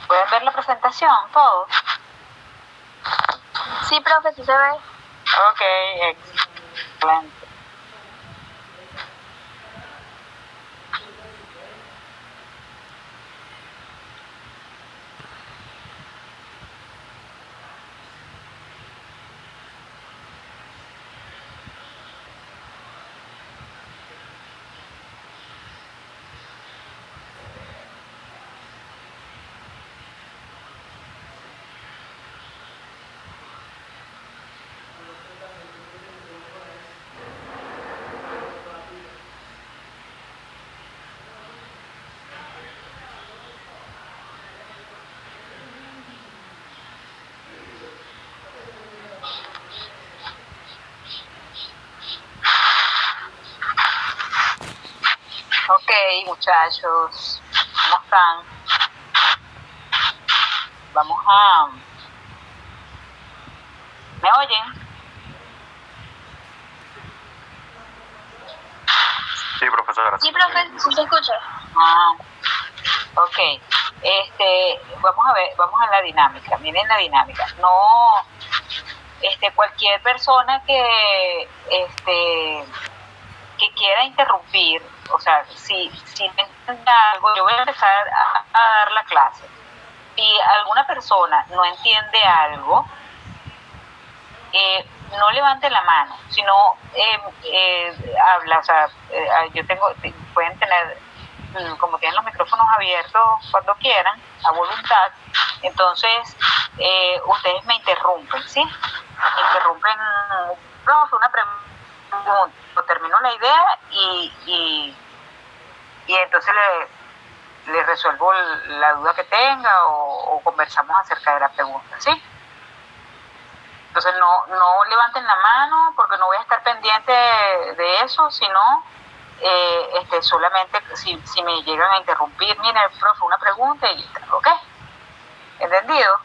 ¿Pueden ver la presentación todos? Sí, profe, sí se ve. Ok, excelente. Ok, muchachos, ¿cómo están? Vamos a... ¿Me oyen? Sí, profesora. Sí, profe, sí se escucha. Ok. Vamos a la dinámica. Miren la dinámica. No, cualquier persona que quiera interrumpir, o sea, si me entiende algo, yo voy a empezar a dar la clase. Si alguna persona no entiende algo, no levante la mano, sino habla, o sea, pueden tener, como tienen los micrófonos abiertos cuando quieran, a voluntad, entonces ustedes me interrumpen, ¿sí? Interrumpen, profe, una pregunta, termino la idea y entonces le resuelvo la duda que tenga o conversamos acerca de la pregunta, ¿sí? Entonces no levanten la mano porque no voy a estar pendiente de eso, sino solamente si me llegan a interrumpir, mire, profe, una pregunta y tal, ¿ok? ¿Entendido?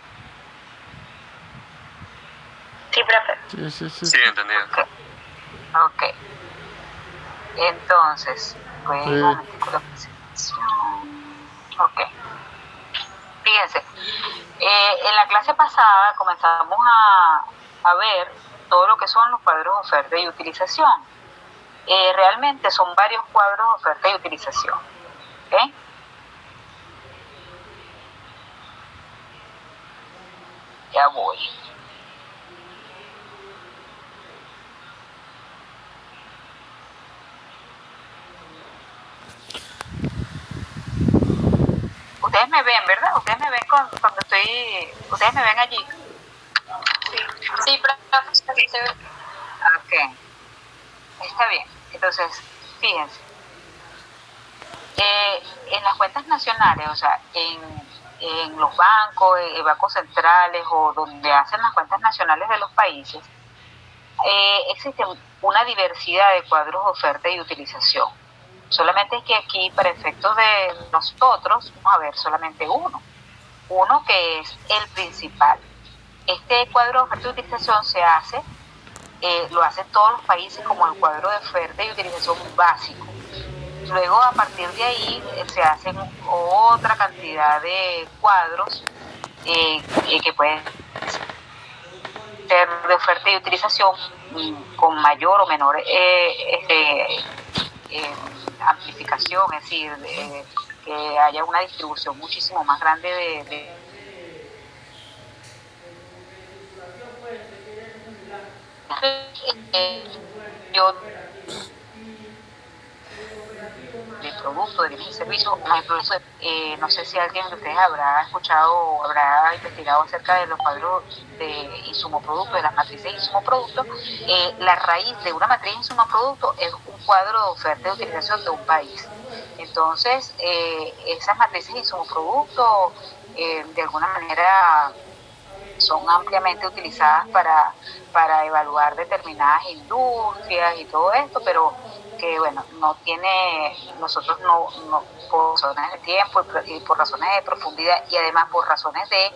Sí, profe. Sí, entendido. Ok. Entonces, pues un momentico la presentación. Ok. Fíjense, en la clase pasada comenzamos a ver todo lo que son los cuadros de oferta y utilización. Realmente son varios cuadros de oferta y utilización. ¿Okay? Ya voy. Ustedes me ven, ¿verdad? Ustedes me ven cuando estoy... Ustedes me ven allí. Sí, profe, sí se ve. Ok. Está bien. Entonces, fíjense. En las cuentas nacionales, o sea, en los bancos centrales o donde hacen las cuentas nacionales de los países, existe una diversidad de cuadros de oferta y utilización. Solamente es que aquí, para efectos de nosotros, vamos a ver solamente uno que es el principal. Este cuadro de oferta y utilización lo hacen todos los países como el cuadro de oferta y utilización básico. Luego, a partir de ahí, se hacen otra cantidad de cuadros que pueden ser de oferta y utilización con mayor o menor amplificación, es decir, que haya una distribución muchísimo más grande yo de producto, de bienes y servicios. No sé si alguien de ustedes habrá escuchado o habrá investigado acerca de los cuadros de insumo-producto, de las matrices de insumo-producto. La raíz de una matriz de insumo-producto es un cuadro de oferta y utilización de un país. Entonces, esas matrices de insumo-producto, de alguna manera, son ampliamente utilizadas para evaluar determinadas industrias y todo esto, pero que bueno, nosotros no por razones de tiempo y por razones de profundidad y además por razones de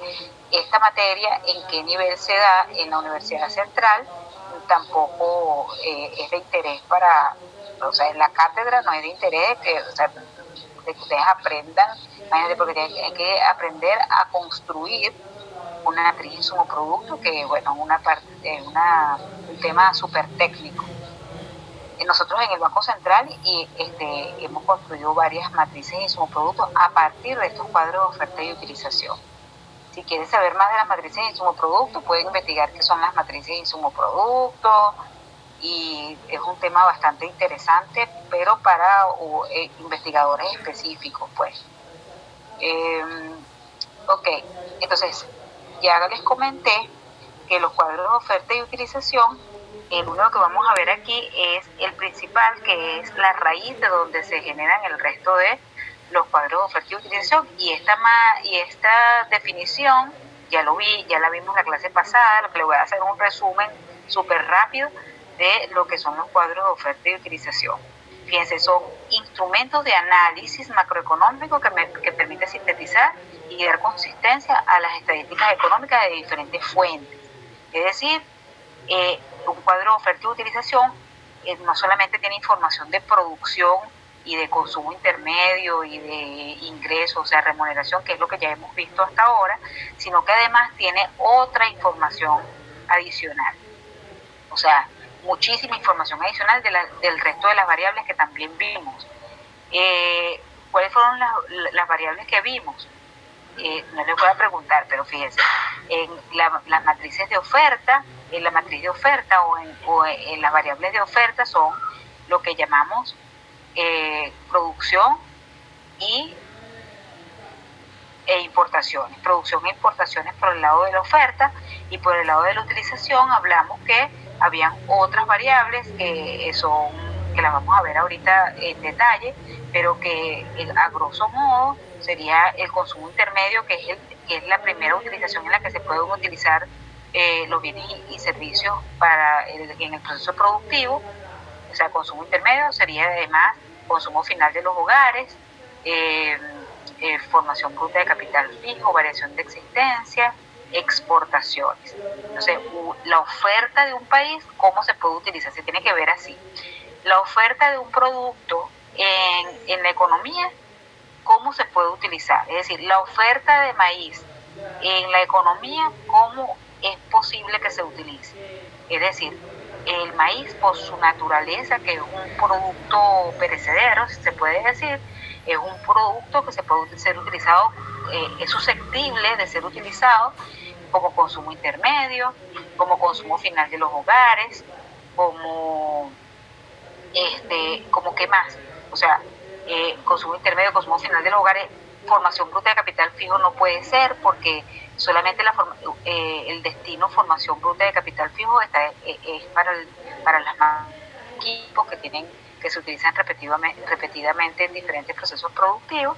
esta materia, en qué nivel se da en la Universidad Central, tampoco es de interés o sea, en la cátedra no es de interés de que ustedes aprendan Imagínate, porque hay que aprender a construir una matriz insumo-producto, que bueno, un tema súper técnico. Nosotros en el Banco Central hemos construido varias matrices de insumo-productos a partir de estos cuadros de oferta y utilización. Si quieres saber más de las matrices de insumo-producto, pueden investigar qué son las matrices de insumo-producto, y es un tema bastante interesante, pero para investigadores específicos, pues. Ok, entonces ya les comenté que los cuadros de oferta y utilización, el único que vamos a ver aquí es el principal, que es la raíz de donde se generan el resto de los cuadros de oferta y utilización, y esta definición ya la vimos en la clase pasada. Lo que le voy a hacer es un resumen súper rápido de lo que son los cuadros de oferta y utilización. Fíjense, son instrumentos de análisis macroeconómico que permite sintetizar y dar consistencia a las estadísticas económicas de diferentes fuentes. Es decir, un cuadro de oferta y utilización no solamente tiene información de producción y de consumo intermedio y de ingresos, o sea, remuneración, que es lo que ya hemos visto hasta ahora, sino que además tiene otra información adicional. O sea, muchísima información adicional del resto de las variables que también vimos. ¿Cuáles fueron las variables que vimos? No les voy a preguntar, pero fíjense, en las matrices de oferta, en la matriz de oferta o en las variables de oferta son lo que llamamos producción e importaciones. Producción e importaciones por el lado de la oferta, y por el lado de la utilización hablamos que habían otras variables que las vamos a ver ahorita en detalle, pero que a grosso modo sería el consumo intermedio, que es la primera utilización en la que se pueden utilizar los bienes y servicios en el proceso productivo. O sea, consumo intermedio sería además consumo final de los hogares, formación bruta de capital fijo, variación de existencia, exportaciones. Entonces, la oferta de un país, ¿cómo se puede utilizar? Se tiene que ver así. La oferta de un producto en la economía, ¿cómo se puede utilizar? Es decir, la oferta de maíz en la economía, ¿cómo es posible que se utilice? Es decir, el maíz, por su naturaleza, que es un producto perecedero, si se puede decir, es un producto que se puede ser utilizado, es susceptible de ser utilizado como consumo intermedio, como consumo final de los hogares, como ¿qué más? O sea, consumo intermedio, consumo final de los hogares. Formación bruta de capital fijo no puede ser, porque solamente el destino formación bruta de capital fijo es para las equipos que se utilizan repetidamente en diferentes procesos productivos.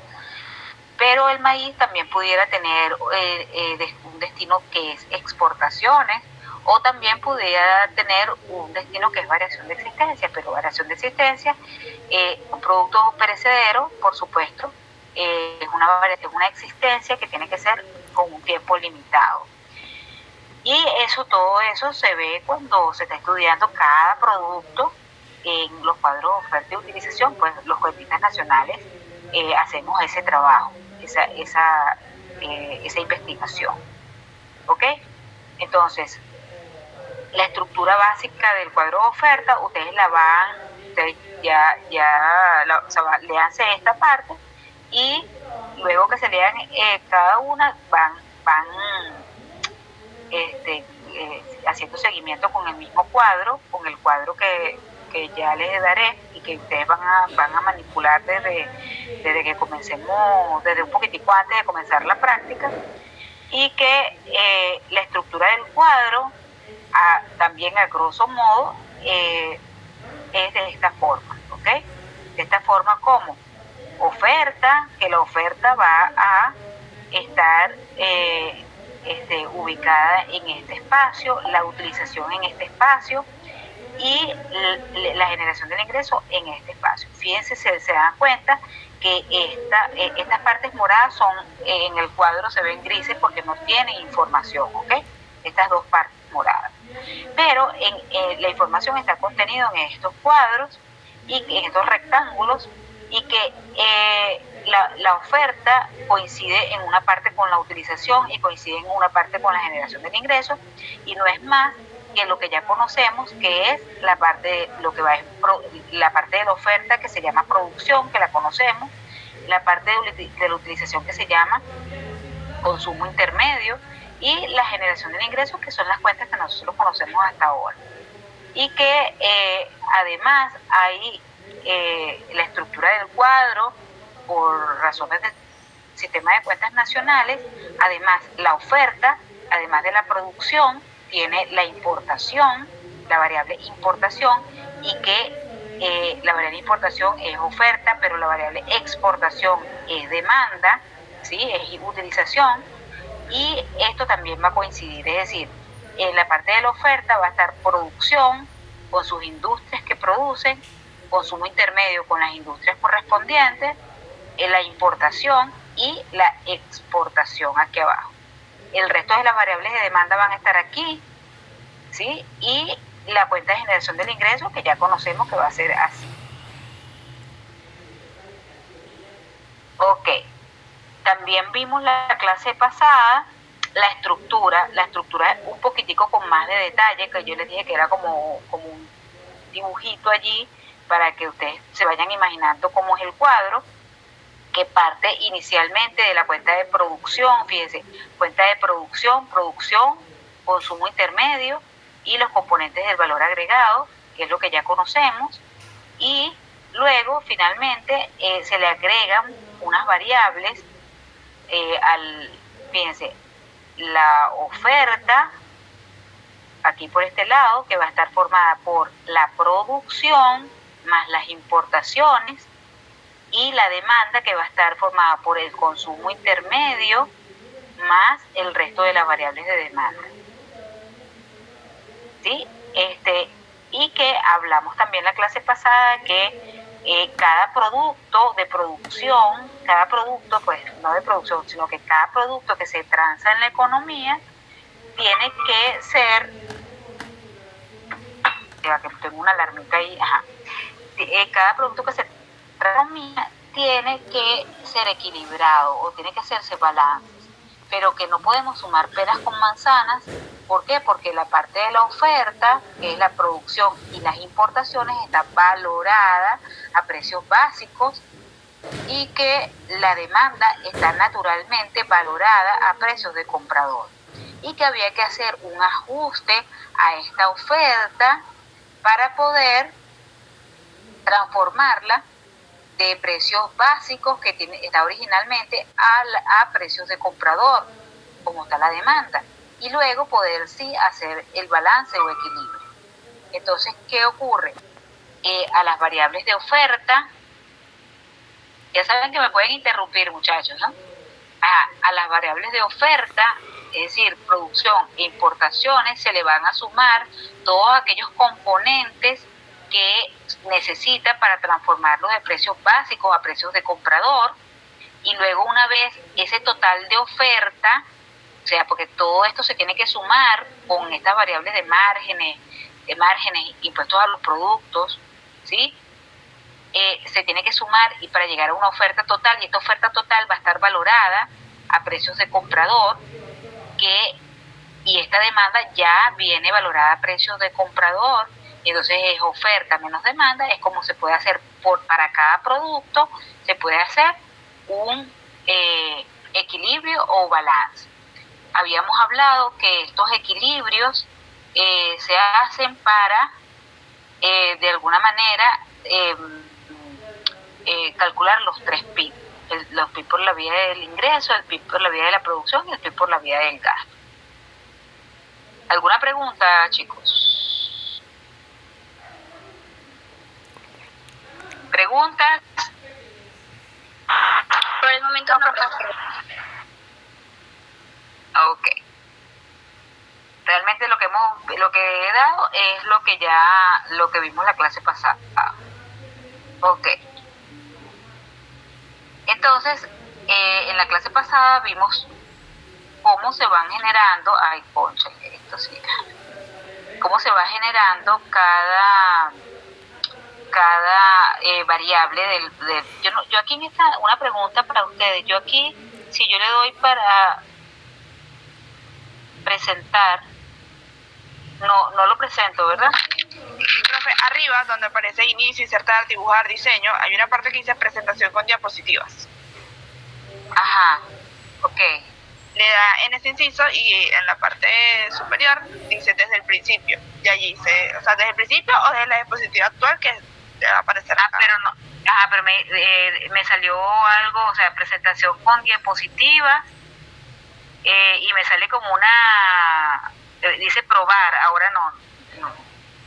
Pero el maíz también pudiera tener un destino que es exportaciones, o también pudiera tener un destino que es variación de existencia. Pero variación de existencia, un producto perecedero, por supuesto, es una existencia que tiene que ser con un tiempo limitado. Y todo eso se ve cuando se está estudiando cada producto en los cuadros de oferta y utilización. Pues los cuentistas nacionales hacemos ese trabajo, esa investigación. ¿Ok? Entonces, la estructura básica del cuadro de oferta, ustedes léanse esta parte, y luego que se lean cada una, van haciendo seguimiento con el mismo cuadro, con el cuadro que ya les daré, y que ustedes van a manipular desde que comencemos, desde un poquitico antes de comenzar la práctica. Y que la estructura del cuadro, también a grosso modo, es de esta forma, ¿ok? De esta forma, como oferta, que la oferta va a estar ubicada en este espacio, la utilización en este espacio, y la generación del ingreso en este espacio. Fíjense, se dan cuenta que estas partes moradas en el cuadro se ven grises porque no tienen información, ¿ok? Estas dos partes moradas. Pero la información está contenida en estos cuadros y en estos rectángulos, y que la oferta coincide en una parte con la utilización y coincide en una parte con la generación del ingreso, y no es más que lo que ya conocemos, que es la parte de lo que la parte de la oferta, que se llama producción, que la conocemos, la parte de la utilización, que se llama consumo intermedio, y la generación del ingreso, que son las cuentas que nosotros conocemos hasta ahora. Y que además hay la estructura del cuadro, por razones del sistema de cuentas nacionales. Además, la oferta, además de la producción, tiene la importación, la variable importación, y que la variable importación es oferta, pero la variable exportación es demanda, ¿sí? Es utilización, y esto también va a coincidir, es decir, en la parte de la oferta va a estar producción con sus industrias que producen, consumo intermedio con las industrias correspondientes, la importación y la exportación aquí abajo. El resto de las variables de demanda van a estar aquí, ¿sí? Y la cuenta de generación del ingreso, que ya conocemos que va a ser así. Ok. También vimos la clase pasada la estructura un poquitico con más de detalle, que yo les dije que era como un dibujito allí para que ustedes se vayan imaginando cómo es el cuadro, que parte inicialmente de la cuenta de producción. Fíjense, cuenta de producción, consumo intermedio y los componentes del valor agregado, que es lo que ya conocemos, y luego finalmente se le agregan unas variables fíjense, la oferta, aquí por este lado, que va a estar formada por la producción más las importaciones, y la demanda, que va a estar formada por el consumo intermedio más el resto de las variables de demanda. ¿Sí? Y que hablamos también la clase pasada que cada producto de producción, pues no de producción, sino que cada producto que se transa en la economía tiene que ser, que tengo una alarmita ahí, cada producto que se transa en la economía tiene que ser equilibrado o tiene que hacerse balance, pero que no podemos sumar peras con manzanas. ¿Por qué? Porque la parte de la oferta, que es la producción y las importaciones, está valorada a precios básicos, y que la demanda está naturalmente valorada a precios de comprador, y que había que hacer un ajuste a esta oferta para poder transformarla de precios básicos, que está originalmente, a precios de comprador, como está la demanda, y luego poder sí hacer el balance o equilibrio. Entonces, ¿qué ocurre? A las variables de oferta, ya saben que me pueden interrumpir, muchachos, ¿no? A las variables de oferta, es decir, producción e importaciones, se le van a sumar todos aquellos componentes que necesita para transformarlos de precios básicos a precios de comprador, y luego, una vez ese total de oferta, o sea, porque todo esto se tiene que sumar con estas variables de márgenes, impuestos a los productos, ¿sí? Se tiene que sumar, y para llegar a una oferta total, y esta oferta total va a estar valorada a precios de comprador, y esta demanda ya viene valorada a precios de comprador, y entonces es oferta menos demanda. Es como se puede hacer para cada producto, se puede hacer un equilibrio o balance. Habíamos hablado que estos equilibrios se hacen para, de alguna manera, calcular los 3 PIB. Los PIB por la vía del ingreso, el PIB por la vía de la producción y el PIB por la vía del gasto. ¿Alguna pregunta, chicos? ¿Preguntas? Por el momento no, profesor. Ok. Realmente lo que he dado es lo que vimos la clase pasada. Ok. Entonces, en la clase pasada vimos cómo se van generando, cómo se va generando cada variable yo aquí en esta, una pregunta para ustedes, yo aquí, si yo le doy para presentar, no lo presento, ¿verdad? Profe, arriba, donde aparece inicio, insertar, dibujar, diseño, hay una parte que dice presentación con diapositivas. Ajá, ok. Le da en ese inciso y en la parte superior dice desde el principio. Y allí dice, o sea, desde el principio o desde la diapositiva actual que va a aparecer acá. Pero no, pero me salió algo, o sea, presentación con diapositivas, y me sale como una, dice probar, ahora no.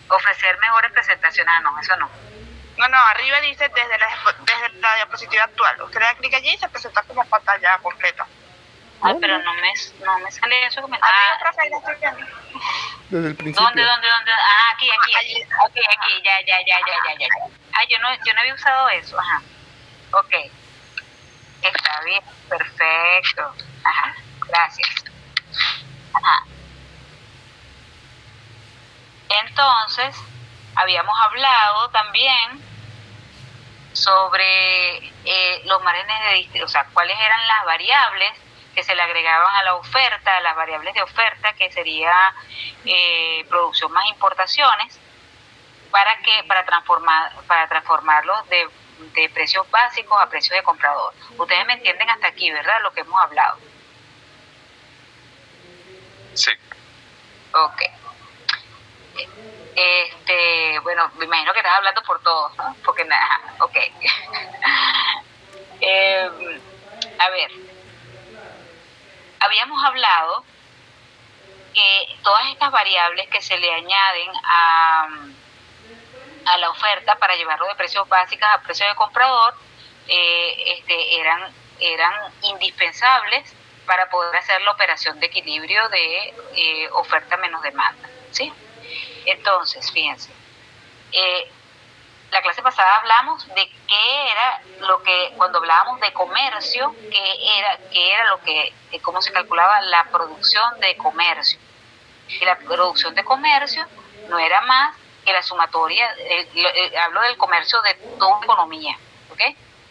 Ofrecer mejores presentaciones, no, eso no. No, arriba dice desde la diapositiva actual. Usted le da clic allí y se presenta como pantalla completa. Ay, pero no me sale eso que me está... Arriba, profe, ahí la estoy viendo. Desde el principio. ¿Dónde? Ah, aquí. Aquí, ya. Ah, yo no había usado eso, ajá. Ok. Está bien, perfecto. Ajá, gracias. Ajá. Entonces, habíamos hablado también sobre los márgenes de distribución, o sea, cuáles eran las variables que se le agregaban a la oferta, las variables de oferta, que sería producción más importaciones, para transformarlos de precios básicos a precios de comprador. Ustedes me entienden hasta aquí, ¿verdad? Lo que hemos hablado. Sí. Ok. Bueno, me imagino que estás hablando por todos, ¿no? Porque nada, ok. A ver, habíamos hablado que todas estas variables que se le añaden a la oferta para llevarlo de precios básicos a precios de comprador eran indispensables para poder hacer la operación de equilibrio de oferta menos demanda, ¿sí? Entonces, fíjense, la clase pasada hablamos de qué era lo que, cuando hablábamos de comercio, cómo se calculaba la producción de comercio. Y la producción de comercio no era más que la sumatoria, hablo del comercio de toda una economía, ¿ok?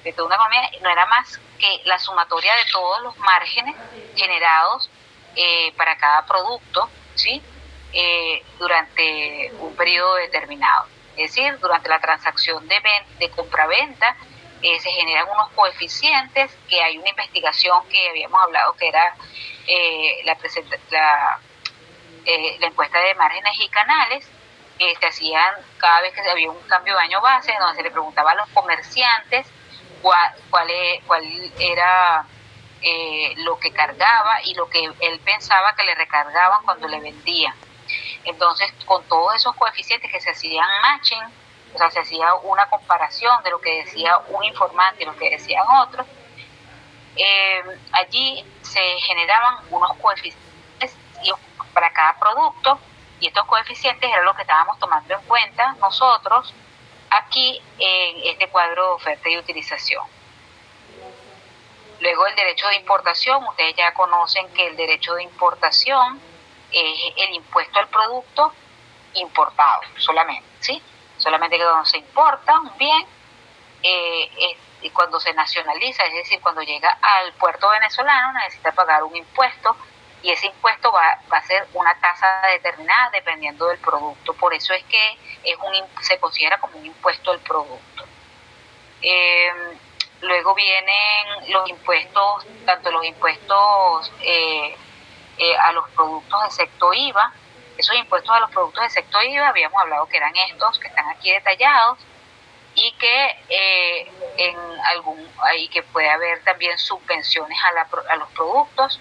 De toda una economía, no era más que la sumatoria de todos los márgenes generados para cada producto, ¿sí? Durante un periodo determinado. Es decir, durante la transacción de compra-venta se generan unos coeficientes, que hay una investigación que habíamos hablado que era la encuesta de márgenes y canales, que se hacían cada vez que había un cambio de año base, donde se le preguntaba a los comerciantes cuál era lo que cargaba y lo que él pensaba que le recargaban cuando le vendían. Entonces, con todos esos coeficientes que se hacían matching, o sea, se hacía una comparación de lo que decía un informante y lo que decían otros, allí se generaban unos coeficientes para cada producto, y estos coeficientes eran lo que estábamos tomando en cuenta nosotros aquí en este cuadro de oferta y utilización. Luego, el derecho de importación. Ustedes ya conocen que el derecho de importación es el impuesto al producto importado solamente, ¿sí? Solamente que cuando se importa un bien, y cuando se nacionaliza, es decir, cuando llega al puerto venezolano, necesita pagar un impuesto, y ese impuesto va a ser una tasa determinada dependiendo del producto. Por eso es que se considera como un impuesto al producto. Luego vienen los impuestos, tanto los impuestos a los productos excepto IVA. Esos impuestos a los productos excepto IVA habíamos hablado que eran estos que están aquí detallados, y que ahí que puede haber también subvenciones a los productos,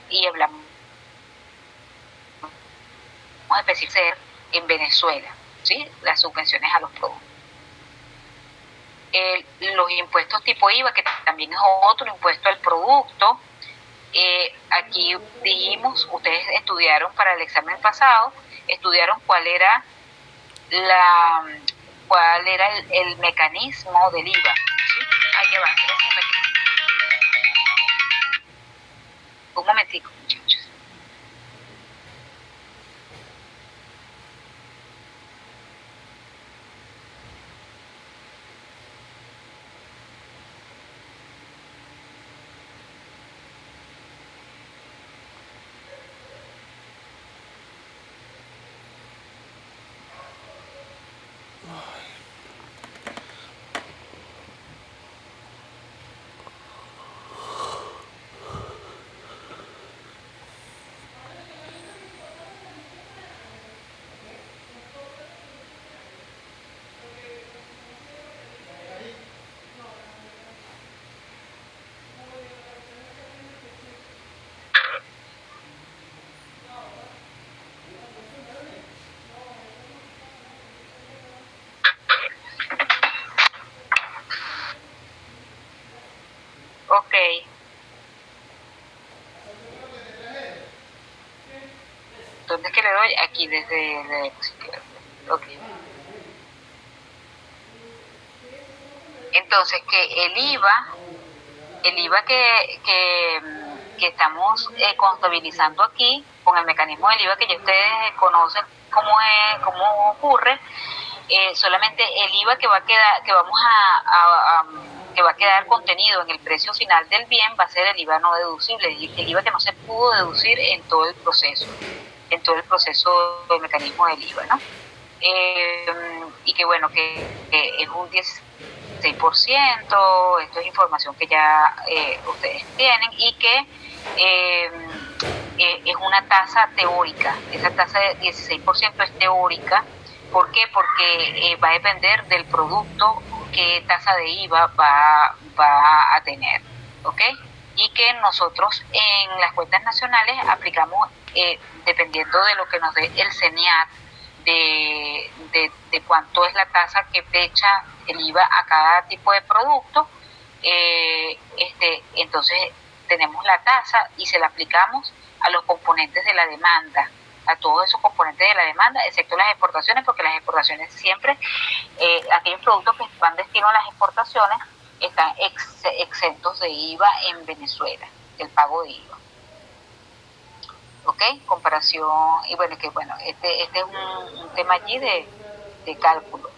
y hablamos específicamente en Venezuela, ¿sí? Las subvenciones a los productos. Los impuestos tipo IVA, que también es otro impuesto al producto. Aquí dijimos, ustedes estudiaron para el examen pasado, estudiaron cuál era el mecanismo del IVA, ¿sí? Ahí va, un momentico, muchachos. ¿Dónde es que le doy? Aquí desde la diapositiva. Ok. Entonces, que el IVA que estamos contabilizando aquí, con el mecanismo del IVA que ya ustedes conocen cómo ocurre, solamente el IVA que va a quedar, que va a quedar contenido en el precio final del bien va a ser el IVA no deducible, el IVA que no se pudo deducir en todo el proceso del mecanismo del IVA, ¿no? Y que bueno, que es un 16%, esto es información que ya ustedes tienen, y que es una tasa teórica. Esa tasa de 16% es teórica. ¿Por qué? Porque va a depender del producto qué tasa de IVA va a tener, ¿ok? Y que nosotros en las cuentas nacionales aplicamos, dependiendo de lo que nos dé el CENIAT, de cuánto es la tasa que fecha el IVA a cada tipo de producto, entonces tenemos la tasa y se la aplicamos a los componentes de la demanda, a todos esos componentes de la demanda, excepto las exportaciones, porque las exportaciones siempre, aquellos productos que van destino a las exportaciones están exentos de IVA en Venezuela, del pago de IVA. ¿Ok? Comparación, y bueno, este es un tema allí de cálculo.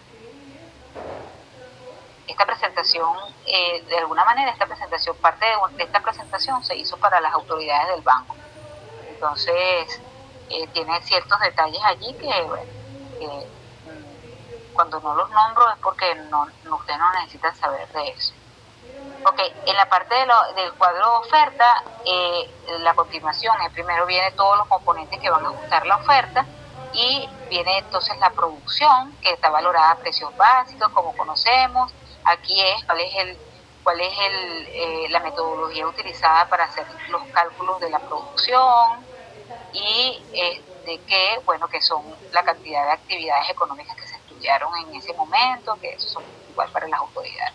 Esta presentación, de alguna manera, parte de esta presentación se hizo para las autoridades del banco. Entonces, tiene ciertos detalles allí que cuando no los nombro es porque ustedes no necesitan saber de eso. Ok, en la parte del cuadro de oferta, la continuación, primero viene todos los componentes que van a ajustar la oferta, y viene entonces la producción, que está valorada a precios básicos, como conocemos. Aquí es cuál es la metodología utilizada para hacer los cálculos de la producción, y que son la cantidad de actividades económicas que se estudiaron en ese momento, que eso son igual para las autoridades.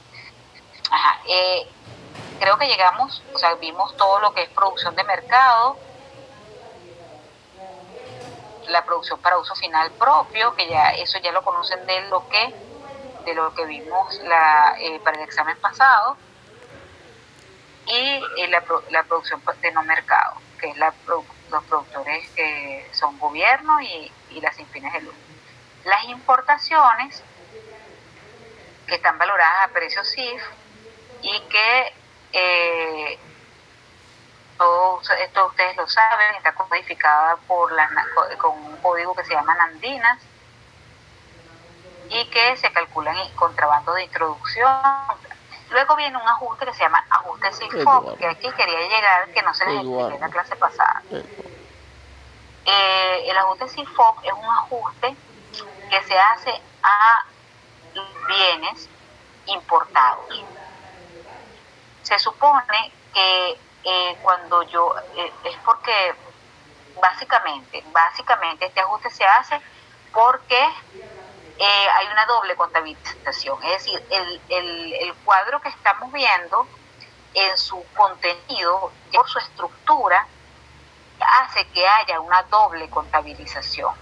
Creo que llegamos, vimos todo lo que es producción de mercado, la producción para uso final propio, que eso ya lo conocen de lo que vimos para el examen pasado, y la producción de no mercado, que es los productores que son gobierno y las sin fines de lucro. Las importaciones, que están valoradas a precio CIF, y que todo esto ustedes lo saben, está codificada con un código que se llama Andinas, y que se calculan en contrabando de introducción. Luego viene un ajuste que se llama ajuste CIFOP, que aquí quería llegar, que no se les expliqué en la clase pasada. El ajuste CIFOP es un ajuste que se hace a bienes importados. Se supone que cuando es porque básicamente este ajuste se hace porque hay una doble contabilización, es decir, el cuadro que estamos viendo en su contenido, por su estructura, hace que haya una doble contabilización,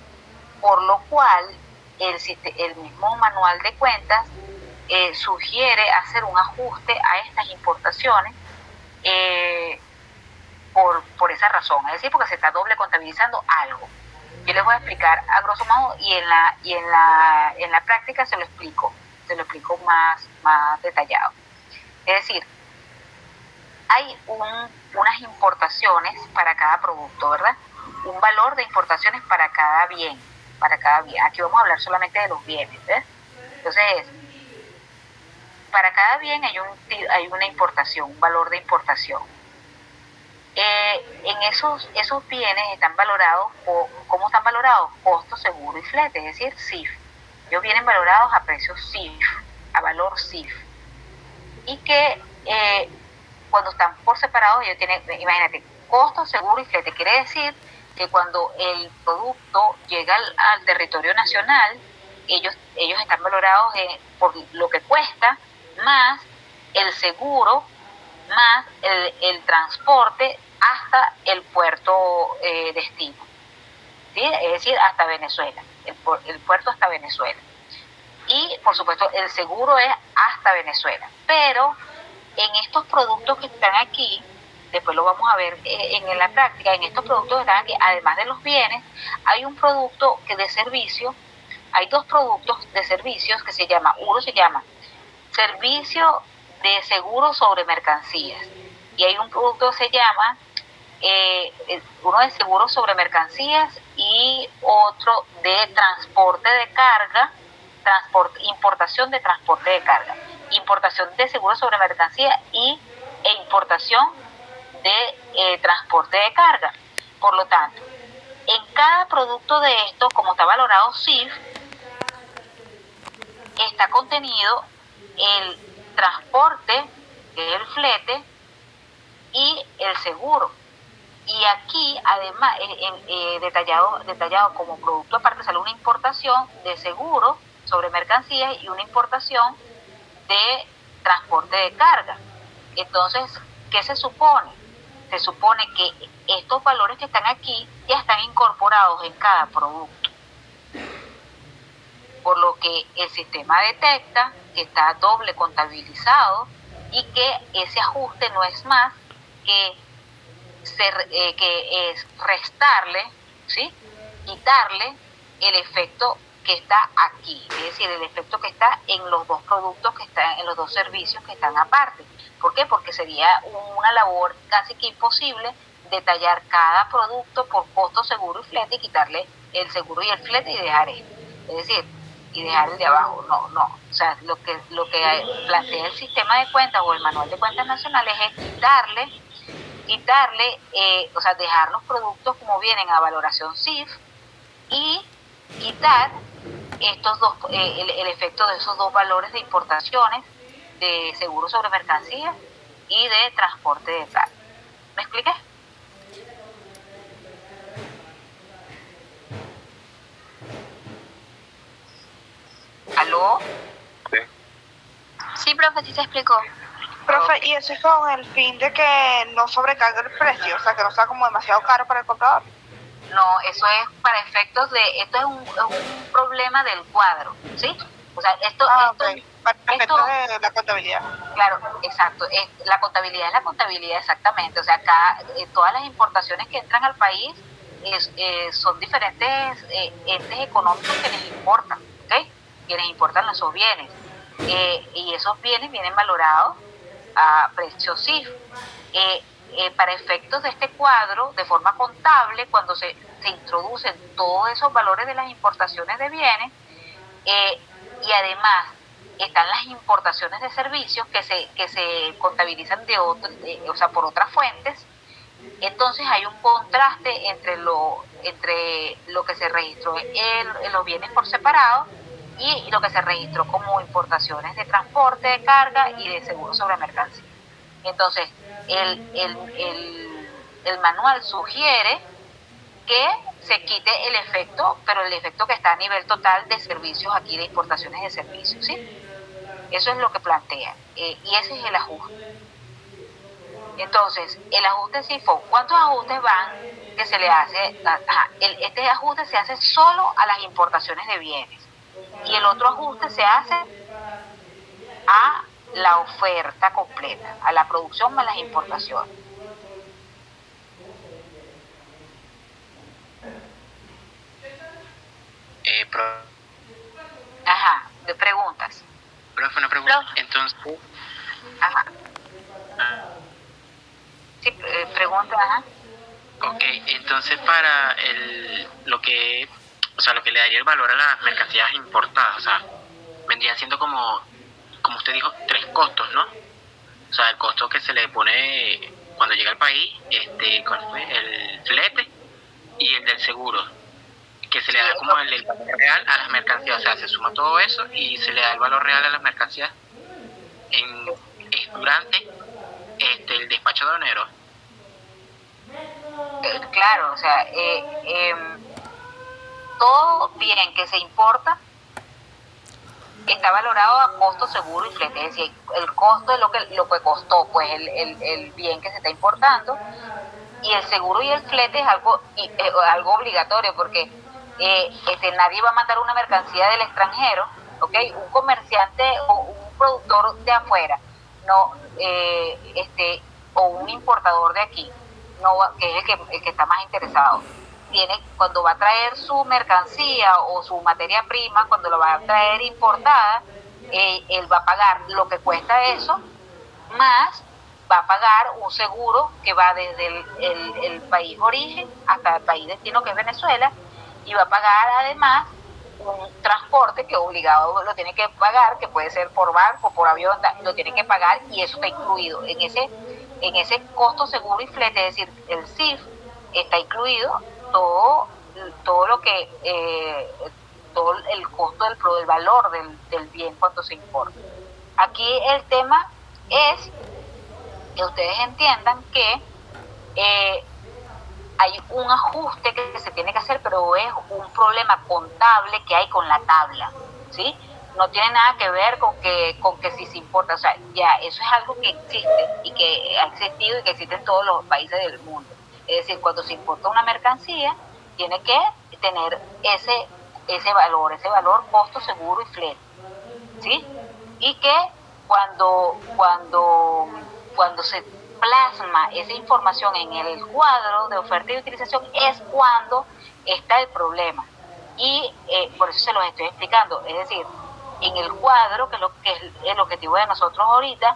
por lo cual el mismo manual de cuentas sugiere hacer un ajuste a estas importaciones por esa razón, es decir, porque se está doble contabilizando algo. Yo les voy a explicar a grosso modo, y en la práctica se lo explico más detallado. Es decir, hay unas importaciones para cada producto, ¿verdad? Un valor de importaciones para cada bien. Aquí vamos a hablar solamente de los bienes, ¿ves? Entonces, para cada bien hay una importación, un valor de importación. En esos bienes están valorados, ¿cómo están valorados? Costo, seguro y flete, es decir, CIF. Ellos vienen valorados a precios CIF, a valor CIF. Y que cuando están por separado, ellos tienen, imagínate, costo, seguro y flete. Quiere decir que cuando el producto llega al territorio nacional, ellos están valorados por lo que cuesta, más el seguro más el transporte hasta el puerto destino, ¿sí? Es decir, hasta Venezuela, el puerto hasta Venezuela. Y, por supuesto, el seguro es hasta Venezuela. Pero en estos productos que están aquí, después lo vamos a ver en la práctica, en estos productos que están aquí, además de los bienes, hay un producto que de servicio, hay dos productos de servicios que se llama, uno se llama servicio de seguro sobre mercancías, y hay un producto que se llama uno de seguro sobre mercancías y otro de transporte de carga, importación de transporte de carga, importación de seguro sobre mercancía e importación de transporte de carga. Por lo tanto, en cada producto de estos, como está valorado CIF, está contenido el transporte, que es el flete, y el seguro. Y aquí, además, detallado como producto aparte, sale una importación de seguro sobre mercancías y una importación de transporte de carga. Entonces, ¿qué se supone? Se supone que estos valores que están aquí ya están incorporados en cada producto, por lo que el sistema detecta que está doble contabilizado y que ese ajuste no es más que es restarle, ¿sí? Quitarle el efecto que está aquí, es decir, el efecto que está en los dos productos que están, en los dos servicios que están aparte. ¿Por qué? Porque sería una labor casi que imposible detallar cada producto por costo, seguro y flete, y quitarle el seguro y el flete y dejar es decir, y dejar el de abajo. No. O sea, lo que plantea el sistema de cuentas o el manual de cuentas nacionales es quitarle, o sea, dejar los productos como vienen a valoración CIF y quitar estos dos, el efecto de esos dos valores de importaciones, de seguro sobre mercancías y de transporte de carga. ¿Me expliqué? ¿Aló? Sí. Sí, profe, sí se explicó. Profe, y eso es con el fin de que no sobrecargue el precio, o sea, que no sea como demasiado caro para el comprador. No, eso es para efectos esto es un problema del cuadro, ¿sí? O sea, Okay. Para efectos de la contabilidad. Claro, exacto. La contabilidad es la contabilidad, exactamente. O sea, todas las importaciones que entran al país son diferentes entes económicos que les importan, ¿ok? Quienes importan esos bienes. Y esos bienes vienen valorados a precio CIF. Para efectos de este cuadro, de forma contable, cuando se introducen todos esos valores de las importaciones de bienes, y además están las importaciones de servicios que se contabilizan o sea, por otras fuentes. Entonces hay un contraste entre lo que se registró en los bienes por separado y lo que se registró como importaciones de transporte, de carga y de seguro sobre mercancía. Entonces, el manual sugiere que se quite el efecto, pero el efecto que está a nivel total de servicios aquí, de importaciones de servicios, ¿sí? Eso es lo que plantea, y ese es el ajuste. Entonces, el ajuste CIFO, ¿cuántos ajustes van que se le hace? Este ajuste se hace solo a las importaciones de bienes, y el otro ajuste se hace a la oferta completa, a la producción más las importaciones. Ajá, de preguntas. Profe, una pregunta. No. Entonces, Ajá. Sí, pregunta, ajá. ok, entonces para lo que le daría el valor a las mercancías importadas, o sea, vendría siendo como usted dijo, 3 costos, ¿no? O sea, el costo que se le pone cuando llega al país, ¿cuál fue? El flete y el del seguro, que se le da como el valor real a las mercancías, o sea, se suma todo eso y se le da el valor real a las mercancías durante el despacho aduanero. Claro, o sea, todo bien que se importa está valorado a costo, seguro y flete, es decir, el costo de lo que costó pues el bien que se está importando, y el seguro y el flete es algo obligatorio, porque nadie va a mandar una mercancía del extranjero, ¿okay? Un comerciante o un productor de afuera, no, o un importador de aquí, no va, que es el que está más interesado, cuando va a traer su mercancía o su materia prima, cuando lo va a traer importada, él va a pagar lo que cuesta eso, más va a pagar un seguro que va desde el país origen hasta el país destino, que es Venezuela, y va a pagar además un transporte que obligado lo tiene que pagar, que puede ser por barco, por avión, lo tiene que pagar, y eso está incluido en ese costo seguro y flete. Es decir, el CIF está incluido todo lo que todo el costo del valor del bien cuando se importa. Aquí el tema es que ustedes entiendan que hay un ajuste que se tiene que hacer, pero es un problema contable que hay con la tabla, ¿sí? No tiene nada que ver con que si se importa, o sea, ya eso es algo que existe y que ha existido y que existe en todos los países del mundo. Es decir, cuando se importa una mercancía, tiene que tener ese valor costo, seguro y flete, ¿sí? Y que cuando se plasma esa información en el cuadro de oferta y utilización es cuando está el problema. Y por eso se los estoy explicando. Es decir, en el cuadro, que es el objetivo de nosotros ahorita,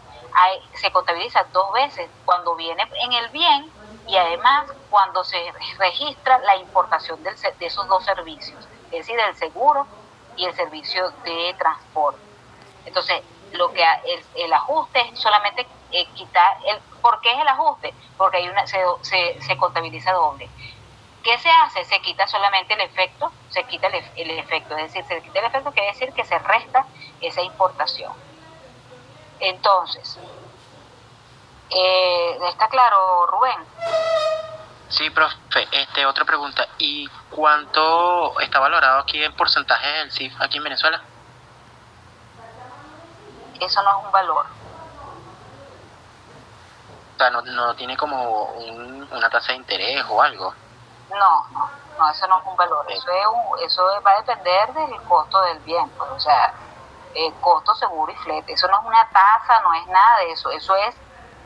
se contabiliza 2 veces, cuando viene en el bien y además cuando se registra la importación de esos 2 servicios, es decir, el seguro y el servicio de transporte. Entonces, el ajuste es solamente quitar ¿por qué es el ajuste? Porque se contabiliza doble. ¿Qué se hace? Se quita solamente el efecto, el efecto, es decir, se quita el efecto, quiere decir que se resta esa importación. Entonces, ¿está claro, Rubén? Sí, profe. Otra pregunta. ¿Y cuánto está valorado aquí en porcentajes el CIF aquí en Venezuela? Eso no es un valor. O sea, no tiene como una tasa de interés o algo. No, eso no es un valor. Eso va a depender del costo del bien, pues, o sea, costo, seguro y flete. Eso no es una tasa, no es nada de eso. Eso es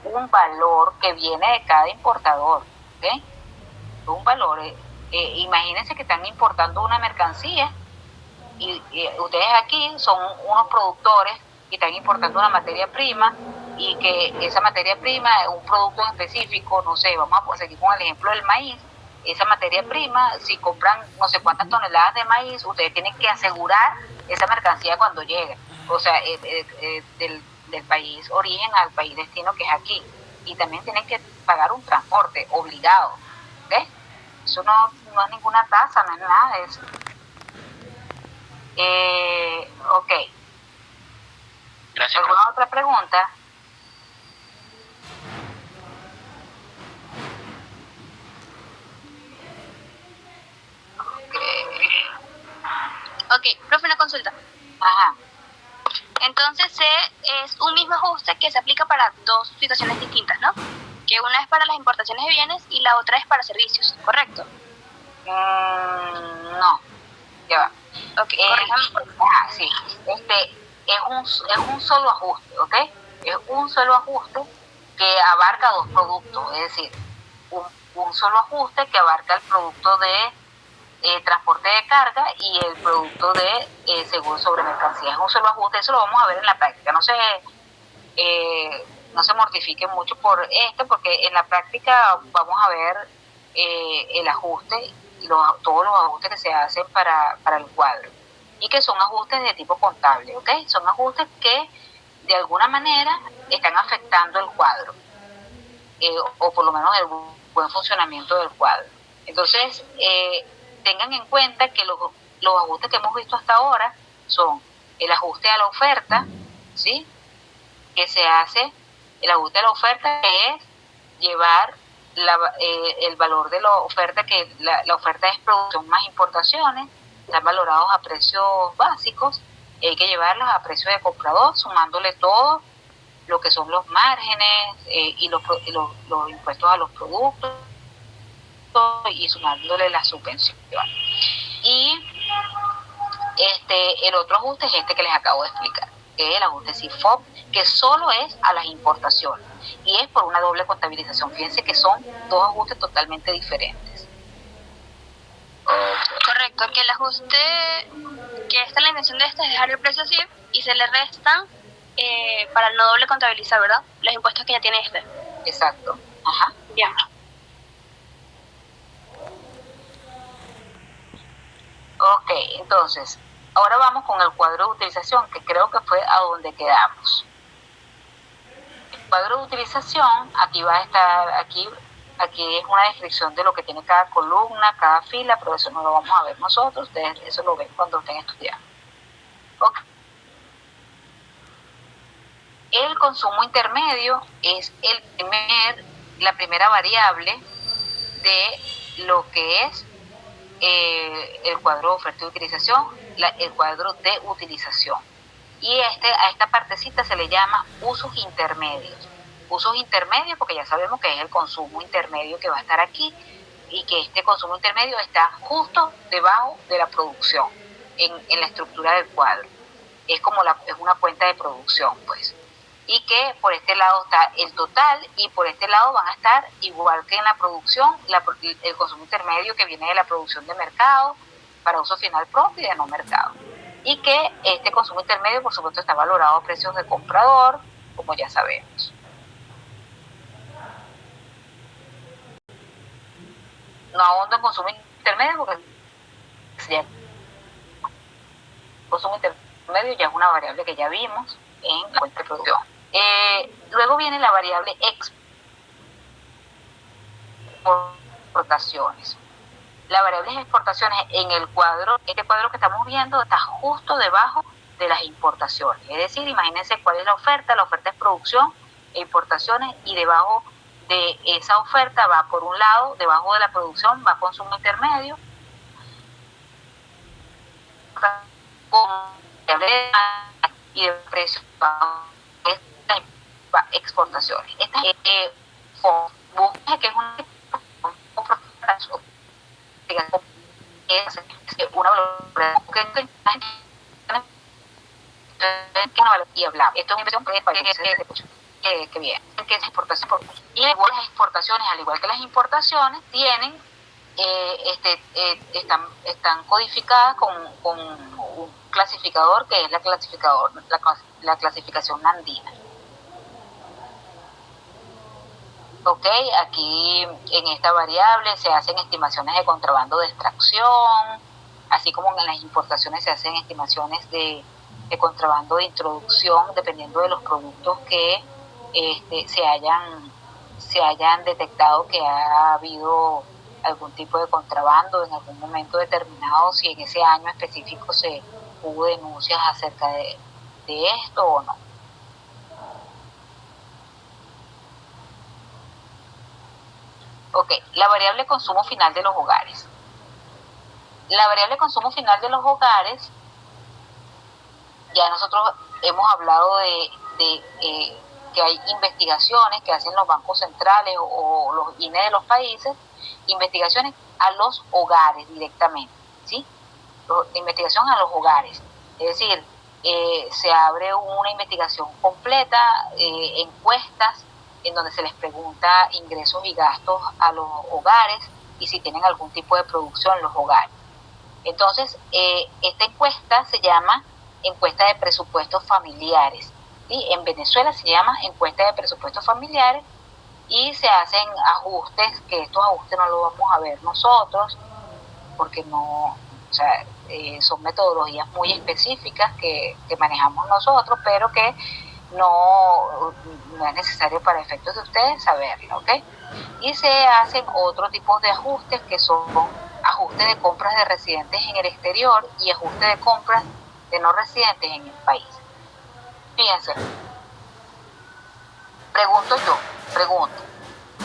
un valor que viene de cada importador, ¿ok? Un valor. Imagínense que están importando una mercancía y ustedes aquí son unos productores y están importando una materia prima, y que esa materia prima es un producto en específico, no sé, vamos a seguir con el ejemplo del maíz. Esa materia prima, si compran no sé cuántas toneladas de maíz, ustedes tienen que asegurar esa mercancía cuando llegue, o sea, del país origen al país destino, que es aquí, y también tienen que pagar un transporte obligado, ¿ok? Eso no es ninguna tasa, no es nada de eso. Ok. Gracias. ¿Alguna otra pregunta? Ok, profe, una consulta. Ajá. Entonces, es un mismo ajuste que se aplica para 2 situaciones distintas, ¿no? Que una es para las importaciones de bienes y la otra es para servicios, ¿correcto? No, ya va. Ok, corríjame. Sí, es un solo ajuste, ¿ok? Es un solo ajuste que abarca 2 productos, es decir, un solo ajuste que abarca el producto de transporte de carga y el producto de seguro sobre mercancías. Es un solo ajuste, eso lo vamos a ver en la práctica. No se mortifiquen mucho por esto, porque en la práctica vamos a ver el ajuste y todos los ajustes que se hacen para el cuadro, y que son ajustes de tipo contable, ¿ok? Son ajustes que de alguna manera están afectando el cuadro, o por lo menos el buen funcionamiento del cuadro. Entonces, tengan en cuenta que los ajustes que hemos visto hasta ahora son el ajuste a la oferta, ¿sí? Que se hace, el ajuste a la oferta, que es llevar el valor de la oferta, que la oferta es producción más importaciones, están valorados a precios básicos, y hay que llevarlos a precios de comprador, sumándole todo lo que son los márgenes y los impuestos a los productos y sumándole la subvención. Y el otro ajuste es este que les acabo de explicar, que es el ajuste CIFOP, que solo es a las importaciones y es por una doble contabilización. Fíjense que son dos ajustes totalmente diferentes. Correcto, que el ajuste, que esta la intención de este es dejar el precio así y se le restan para no doble contabilizar, ¿verdad? Los impuestos que ya tiene este. Exacto. Ajá. Bien. Ok, entonces, ahora vamos con el cuadro de utilización, que creo que fue a donde quedamos. El cuadro de utilización, aquí va a estar, aquí es una descripción de lo que tiene cada columna, cada fila, pero eso no lo vamos a ver nosotros, ustedes eso lo ven cuando estén estudiando. Ok. El consumo intermedio es la primera variable de lo que es el cuadro de oferta y utilización, el cuadro de utilización. Y a esta partecita se le llama usos intermedios. Usos intermedios porque ya sabemos que es el consumo intermedio que va a estar aquí y que este consumo intermedio está justo debajo de la producción en la estructura del cuadro. Es como es una cuenta de producción, pues. Y que por este lado está el total y por este lado van a estar, igual que en la producción, el consumo intermedio que viene de la producción de mercado para uso final propio y de no mercado. Y que este consumo intermedio, por supuesto, está valorado a precios de comprador, como ya sabemos. No ahondo en consumo intermedio porque el consumo intermedio ya es una variable que ya vimos en la cuenta de producción. Luego viene la variable exportaciones. La variable exportaciones en el cuadro, este cuadro que estamos viendo está justo debajo de las importaciones. Es decir, imagínense cuál es la oferta es producción e importaciones y debajo de esa oferta va por un lado, debajo de la producción va consumo intermedio, y de precio exportaciones. Esta busca que es una y hablamos. Esto es una inversión que bien, que es exportación. Y las exportaciones, al igual que las importaciones, tienen están codificadas con un clasificador que es la clasificación andina. Ok, aquí en esta variable se hacen estimaciones de contrabando de extracción, así como en las importaciones se hacen estimaciones de contrabando de introducción, dependiendo de los productos que se hayan detectado que ha habido algún tipo de contrabando en algún momento determinado, si en ese año específico hubo denuncias acerca de esto o no. Ok, la variable consumo final de los hogares. La variable consumo final de los hogares, ya nosotros hemos hablado de que hay investigaciones que hacen los bancos centrales o los INE de los países, investigaciones a los hogares directamente, ¿sí? Investigación a los hogares, es decir, se abre una investigación completa, encuestas, en donde se les pregunta ingresos y gastos a los hogares y si tienen algún tipo de producción en los hogares. Entonces, esta encuesta se llama encuesta de presupuestos familiares. ¿Sí? En Venezuela se llama encuesta de presupuestos familiares y se hacen ajustes, que estos ajustes no los vamos a ver nosotros, porque no, o sea, son metodologías muy específicas que manejamos nosotros, pero que no es necesario para efectos de ustedes saberlo, ¿ok? Y se hacen otro tipo de ajustes que son ajustes de compras de residentes en el exterior y ajustes de compras de no residentes en el país. Fíjense, pregunto,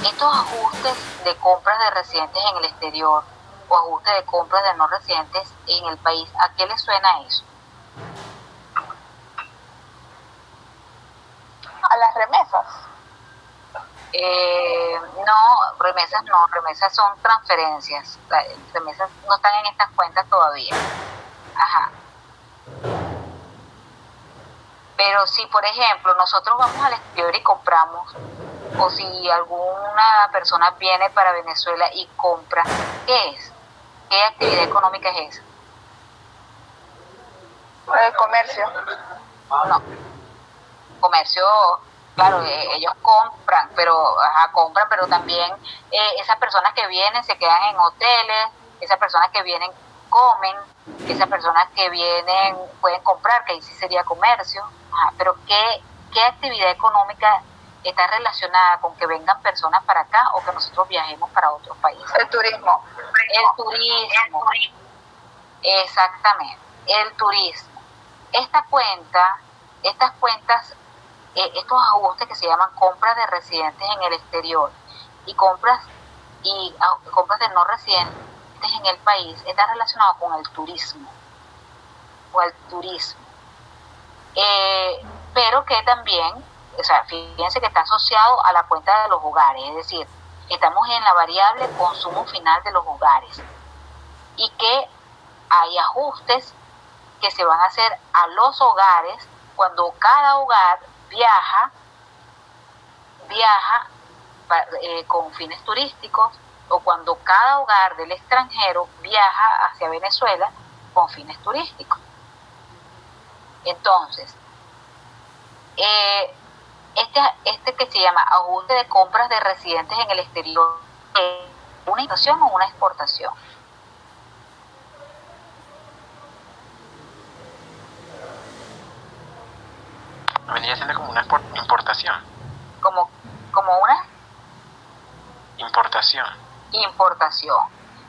estos ajustes de compras de residentes en el exterior o ajustes de compras de no residentes en el país, ¿a qué les suena eso? A las No, remesas son transferencias. Remesas no están en estas cuentas todavía. Ajá. Pero si, por ejemplo, nosotros vamos al exterior y compramos, o si alguna persona viene para Venezuela y compra, ¿qué es? ¿Qué actividad económica es esa? Comercio. No. Comercio, claro, ellos compran, pero también esas personas que vienen se quedan en hoteles, esas personas que vienen comen, esas personas que vienen pueden comprar, que ahí sí sería comercio. Pero ¿qué actividad económica está relacionada con que vengan personas para acá o que nosotros viajemos para otros países? El turismo. El turismo. Exactamente, el turismo. Estas cuentas, estos ajustes que se llaman compras de residentes en el exterior y compras de no residentes en el país, están relacionados con el turismo. Pero que también, fíjense que está asociado a la cuenta de los hogares, es decir, estamos en la variable consumo final de los hogares y que hay ajustes que se van a hacer a los hogares cuando cada hogar viaja con fines turísticos o cuando cada hogar del extranjero viaja hacia Venezuela con fines turísticos. Entonces, este que se llama ajuste de compras de residentes en el exterior, ¿es una importación o una exportación? Vendría siendo como una importación. Como una Importación.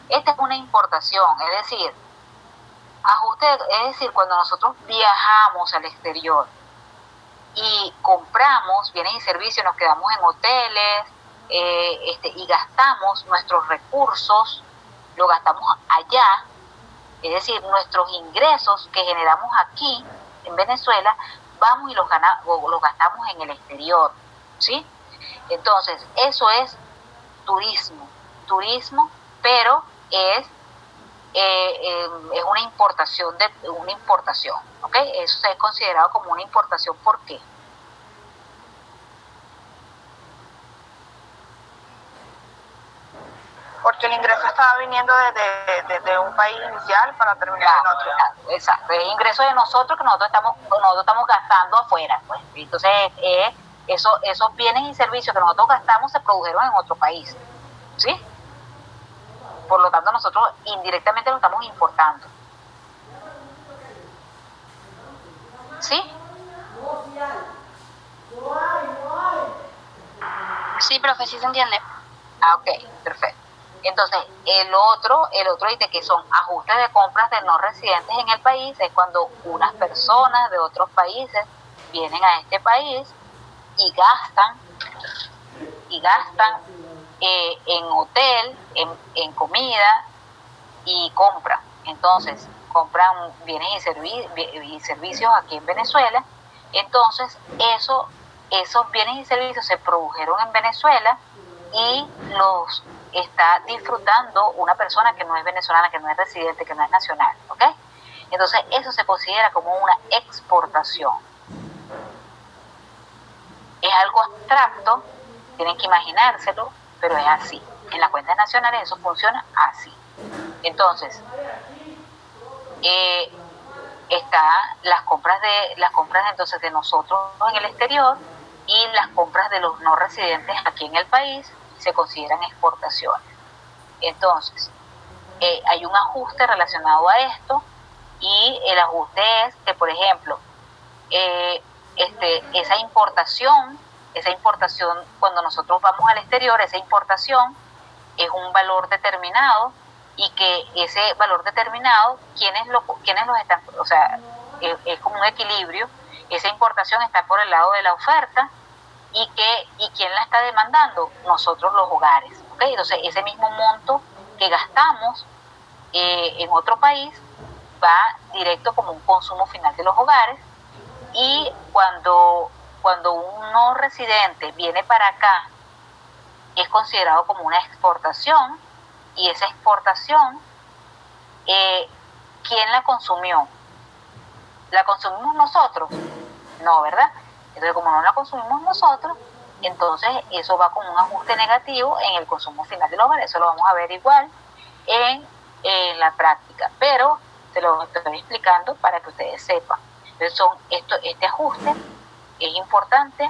Esta es una importación, es decir, cuando nosotros viajamos al exterior y compramos bienes y servicios, nos quedamos en hoteles y gastamos nuestros recursos, lo gastamos allá, es decir, nuestros ingresos que generamos aquí en Venezuela, vamos y los gastamos en el exterior, ¿sí? Entonces, eso es turismo, pero es una importación, ¿ok? Eso se es considerado como una importación. ¿Por qué? Porque el ingreso estaba viniendo desde un país inicial para terminar en otro. Exacto, es ingreso de nosotros que nosotros estamos gastando afuera, pues. Entonces, esos bienes y servicios que nosotros gastamos se produjeron en otro país, ¿sí? Por lo tanto, nosotros indirectamente lo estamos importando. ¿Sí? Sí, profe, sí se entiende. Ok, perfecto. Entonces, el otro dice que son ajustes de compras de no residentes en el país, es cuando unas personas de otros países vienen a este país y gastan en hotel, en comida y compran. Entonces, compran bienes y servicios aquí en Venezuela. Entonces, esos bienes y servicios se produjeron en Venezuela y los está disfrutando una persona que no es venezolana, que no es residente, que no es nacional, ¿ok? Entonces, eso se considera como una exportación. Es algo abstracto, tienen que imaginárselo, pero es así. En las cuentas nacionales eso funciona así. Entonces, está las compras entonces de nosotros en el exterior y las compras de los no residentes aquí en el país se consideran exportaciones. Entonces, hay un ajuste relacionado a esto y el ajuste es que, por ejemplo, esa importación, cuando nosotros vamos al exterior, esa importación es un valor determinado y que ese valor determinado, quienes los están, o sea, es como un equilibrio, esa importación está por el lado de la oferta y quién la está demandando, nosotros los hogares, ¿okay? Entonces ese mismo monto que gastamos en otro país va directo como un consumo final de los hogares y cuando un no residente viene para acá es considerado como una exportación, y esa exportación, ¿quién la consumió? ¿La consumimos nosotros? No, ¿verdad? Entonces, como no la consumimos nosotros, entonces eso va con un ajuste negativo en el consumo final del hogar. Eso lo vamos a ver igual en la práctica, pero te lo estoy explicando para que ustedes sepan. Entonces, este ajuste es importante.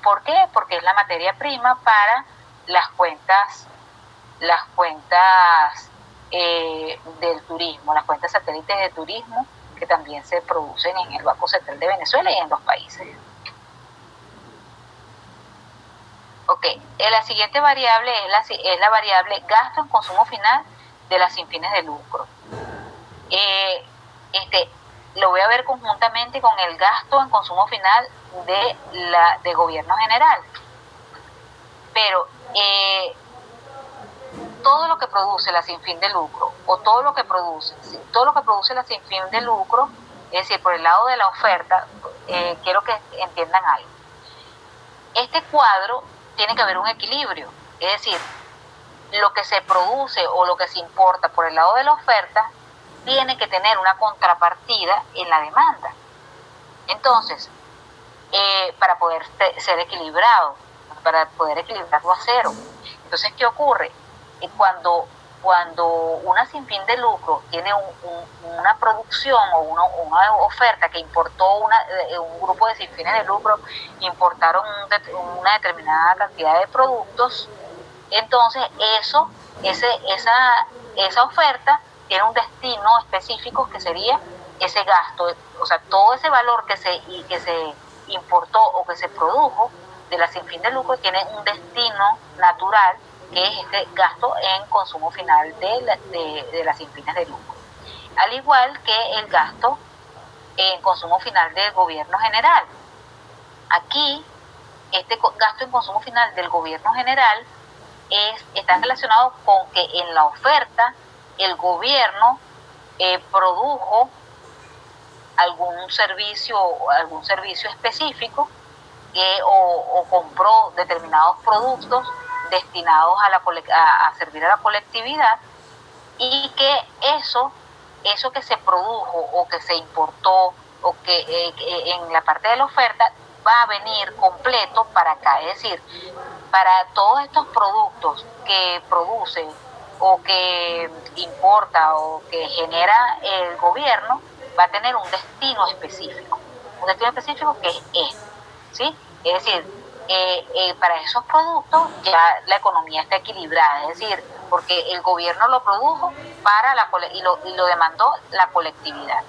¿Por qué? Porque es la materia prima para las cuentas del turismo, las cuentas satélites de turismo, que también se producen en el Banco Central de Venezuela y en los países. Ok, la siguiente variable es la variable gasto en consumo final de las sin fines de lucro. Lo voy a ver conjuntamente con el gasto en consumo final de gobierno general. Pero todo lo que produce la sin fin de lucro, o todo lo que produce la sin fin de lucro, es decir, por el lado de la oferta, quiero que entiendan algo. Este cuadro tiene que haber un equilibrio, es decir, lo que se produce o lo que se importa por el lado de la oferta tiene que tener una contrapartida en la demanda. Entonces, para poder ser equilibrado, para poder equilibrarlo a cero. Entonces, ¿qué ocurre? Cuando una sin fin de lucro tiene una producción o una oferta que importó un grupo de sin fines de lucro, importaron una determinada cantidad de productos, entonces esa oferta tiene un destino específico que sería ese gasto, o sea, todo ese valor que se importó o que se produjo de la sin fin de lucro tiene un destino natural, que es este gasto en consumo final de las sin fines de lucro. Al igual que el gasto en consumo final del gobierno general. Aquí, este gasto en consumo final del gobierno general está relacionado con que en la oferta el gobierno produjo algún servicio específico o compró determinados productos destinados a servir a la colectividad, y que eso que se produjo o que se importó o que en la parte de la oferta va a venir completo para acá. Es decir, para todos estos productos que produce o que importa o que genera el gobierno, va a tener un destino específico que es este, ¿sí? Es decir, para esos productos ya la economía está equilibrada, es decir, porque el gobierno lo produjo y lo demandó la colectividad.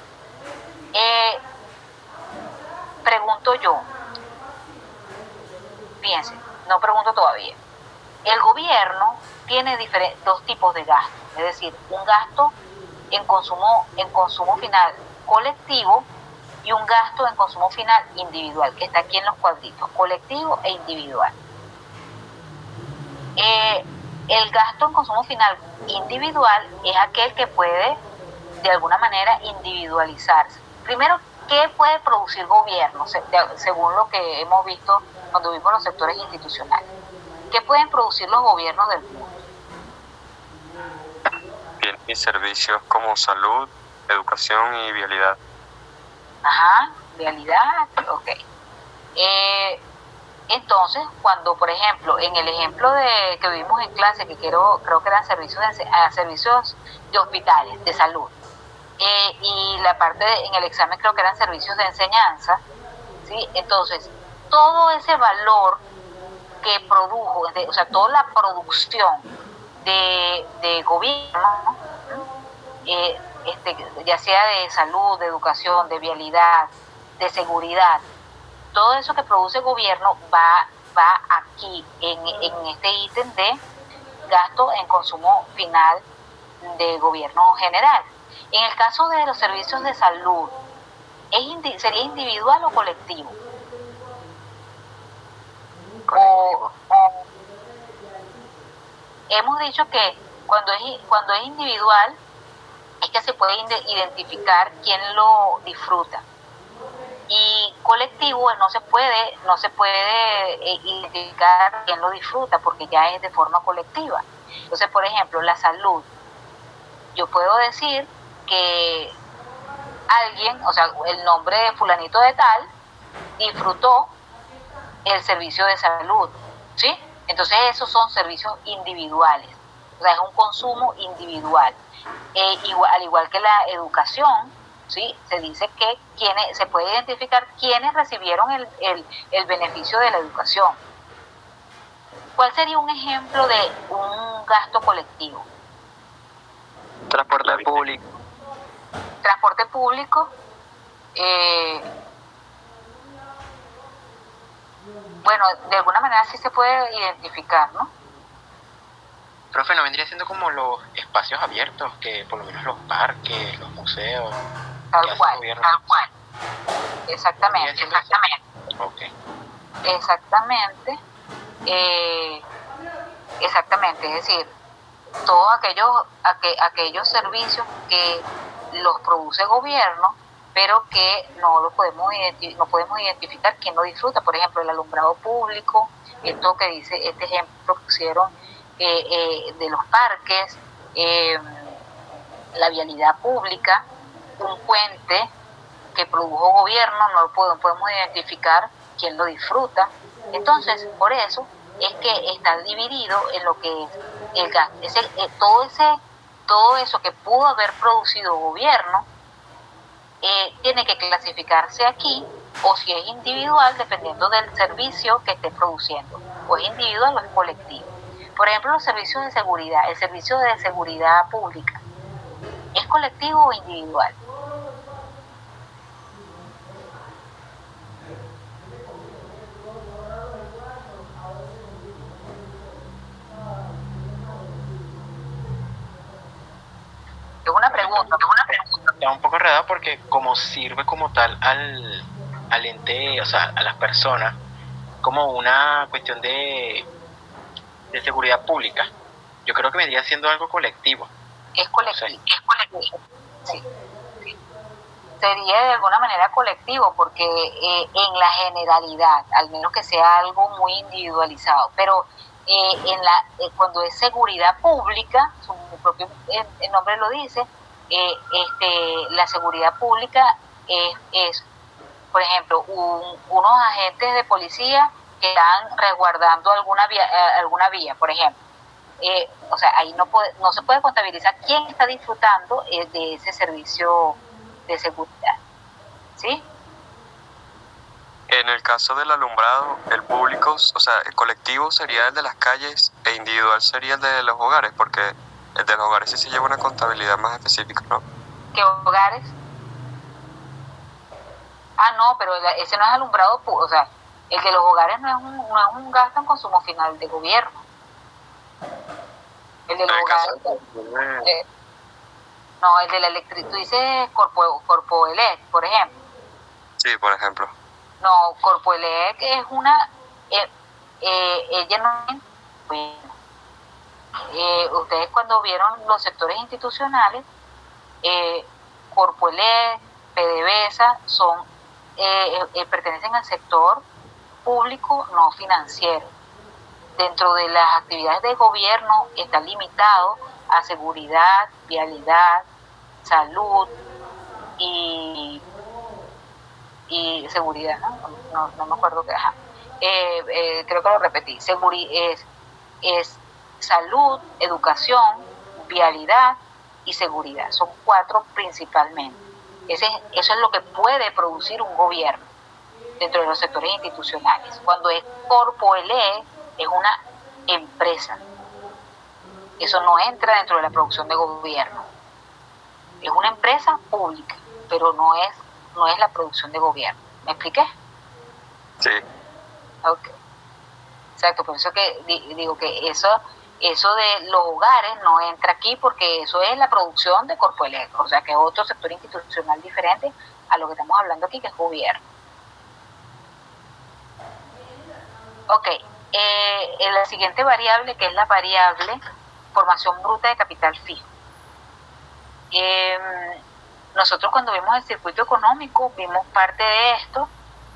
Pregunto yo, fíjense, no pregunto todavía. El gobierno tiene dos tipos de gastos, es decir, un gasto en consumo final colectivo y un gasto en consumo final individual, que está aquí en los cuadritos, colectivo e individual. El gasto en consumo final individual es aquel que puede de alguna manera individualizarse. Primero, ¿qué puede producir gobierno? Según lo que hemos visto cuando vimos los sectores institucionales. ¿Qué pueden producir los gobiernos del mundo? Bienes y servicios como salud, educación y vialidad. Ajá, vialidad, ok. Entonces, cuando, por ejemplo, en el ejemplo que vimos en clase, que creo que eran servicios de hospitales, de salud, y la parte en el examen creo que eran servicios de enseñanza, ¿sí? Entonces, todo ese valor que produjo, o sea, toda la producción de gobierno, ya sea de salud, de educación, de vialidad, de seguridad, todo eso que produce el gobierno va aquí en este ítem de gasto en consumo final de gobierno general. En el caso de los servicios de salud, ¿sería individual o colectivo? Hemos dicho que cuando es individual es que se puede identificar quién lo disfruta, Y colectivo no se puede identificar quién lo disfruta porque ya es de forma colectiva. Entonces, por ejemplo, la salud. Yo puedo decir que alguien, o sea, el nombre de fulanito de tal, disfrutó el servicio de salud, ¿sí? Entonces esos son servicios individuales, o sea, es un consumo individual. Al igual que la educación, ¿sí? Se dice que se puede identificar quiénes recibieron el beneficio de la educación. ¿Cuál sería un ejemplo de un gasto colectivo? Transporte público. Transporte público, bueno, de alguna manera sí se puede identificar, ¿no? Profe, ¿no vendría siendo como los espacios abiertos, que por lo menos los parques, los museos? Tal cual. Exactamente. Ok. Exactamente. Exactamente, es decir, todos aquellos servicios que los produce el gobierno, pero que no podemos identificar quién lo disfruta. Por ejemplo, el alumbrado público, esto que dice, este ejemplo que pusieron de los parques, la vialidad pública, un puente que produjo gobierno, no podemos identificar quién lo disfruta. Entonces, por eso es que está dividido en lo que es el gasto. Todo eso que pudo haber producido gobierno tiene que clasificarse aquí, o si es individual, dependiendo del servicio que esté produciendo, o es individual o es colectivo. Por ejemplo, los servicios de seguridad, el servicio de seguridad pública, ¿es colectivo o individual? Es una pregunta. Está un poco enredado porque como sirve como tal al ente, o sea, a las personas, como una cuestión de seguridad pública, yo creo que vendría siendo algo colectivo. Es colectivo. Sí. Sería de alguna manera colectivo, porque en la generalidad, al menos que sea algo muy individualizado, pero cuando es seguridad pública, su propio el nombre lo dice, la seguridad pública es por ejemplo, unos agentes de policía que están resguardando alguna vía, por ejemplo. O sea, ahí no se puede contabilizar quién está disfrutando de ese servicio de seguridad, ¿sí? En el caso del alumbrado, el público, o sea, el colectivo sería el de las calles e individual sería el de los hogares, porque el de los hogares sí se lleva una contabilidad más específica, ¿no? ¿Qué hogares? Ah, no, pero ese no es alumbrado, o sea, el de los hogares no es un gasto en consumo final de gobierno. El de los hogares... no, el de la electricidad, tú dices Corpoelec, por ejemplo. Sí, por ejemplo. No, Corpoelec es una... ella no es... Bueno, ustedes cuando vieron los sectores institucionales, Corpoelec, PDVSA, pertenecen al sector público no financiero. Dentro de las actividades de gobierno está limitado a seguridad, vialidad, salud y seguridad, no me acuerdo qué, creo que lo repetí, es salud, educación, vialidad y seguridad, son 4 principalmente. Eso es lo que puede producir un gobierno dentro de los sectores institucionales. Cuando es Corpoelec, es una empresa. Eso no entra dentro de la producción de gobierno. Es una empresa pública, pero no es la producción de gobierno. ¿Me expliqué? Sí. Ok. Exacto, por eso que digo que eso de los hogares no entra aquí, porque eso es la producción de Corpoelec, o sea que es otro sector institucional diferente a lo que estamos hablando aquí, que es gobierno. Ok, en la siguiente variable, que es la variable formación bruta de capital fijo. nosotros cuando vimos el circuito económico vimos parte de esto,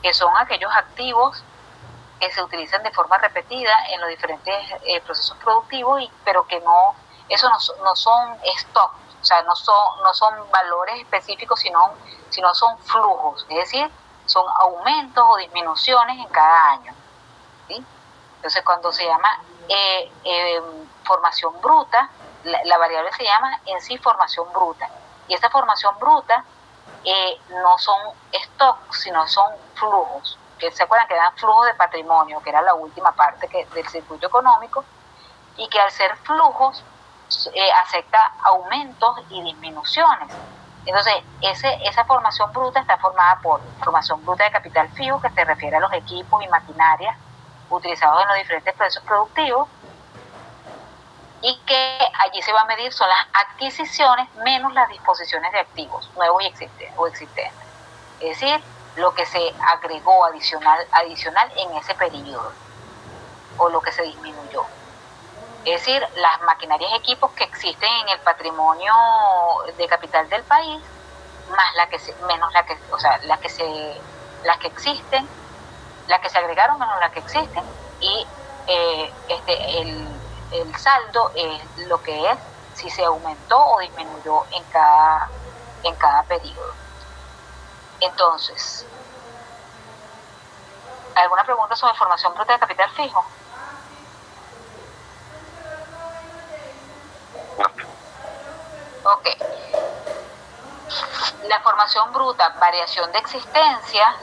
que son aquellos activos que se utilizan de forma repetida en los diferentes procesos productivos, pero que eso no son stock, o sea, no son valores específicos, sino son flujos, es decir, son aumentos o disminuciones en cada año, ¿sí? Entonces, cuando se llama formación bruta, la variable se llama en sí formación bruta, y esta formación bruta no son stocks, sino son flujos, que se acuerdan que eran flujos de patrimonio, que era la última parte del circuito económico, y que al ser flujos acepta aumentos y disminuciones. Entonces, esa formación bruta está formada por formación bruta de capital fijo, que se refiere a los equipos y maquinarias utilizados en los diferentes procesos productivos, y que allí se va a medir son las adquisiciones menos las disposiciones de activos nuevos y existentes. Es decir, lo que se agregó adicional en ese periodo, o lo que se disminuyó. Es decir, las maquinarias y equipos que existen en el patrimonio de capital del país, más las que existen, las que se agregaron menos las que existen, y el saldo es lo que es si se aumentó o disminuyó en cada periodo. Entonces, ¿alguna pregunta sobre formación bruta de capital fijo? Ok. La formación bruta, variación de existencia.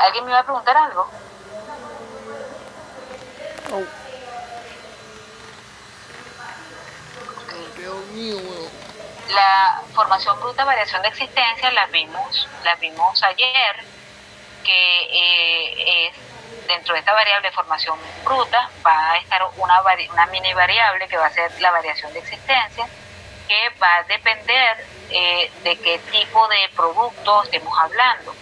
¿Alguien me iba a preguntar algo? Oh. Dios mío. La formación bruta, variación de existencia, las vimos ayer, que es dentro de esta variable de formación bruta va a estar una mini variable que va a ser la variación de existencia, que va a depender de qué tipo de producto estemos hablando.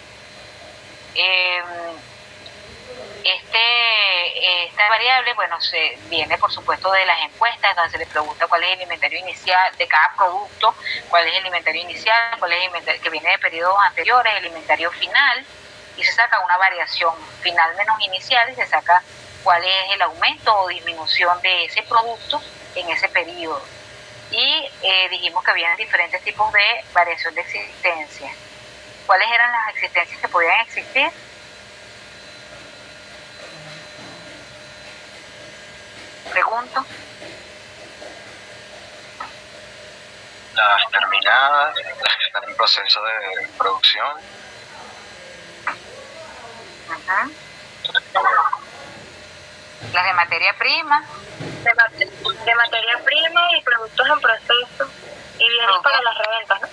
Esta variable, se viene por supuesto de las encuestas, donde se le pregunta cuál es el inventario inicial de cada producto, cuál es el inventario inicial, cuál es el inventario que viene de periodos anteriores, el inventario final, y se saca una variación final menos inicial y se saca cuál es el aumento o disminución de ese producto en ese periodo. Y dijimos que había diferentes tipos de variación de existencia. ¿Cuáles eran las existencias que podían existir? Pregunto. Las terminadas, las que están en proceso de producción. Uh-huh. Las de materia prima. De materia prima y productos en proceso. Y bienes para las reventas, ¿no?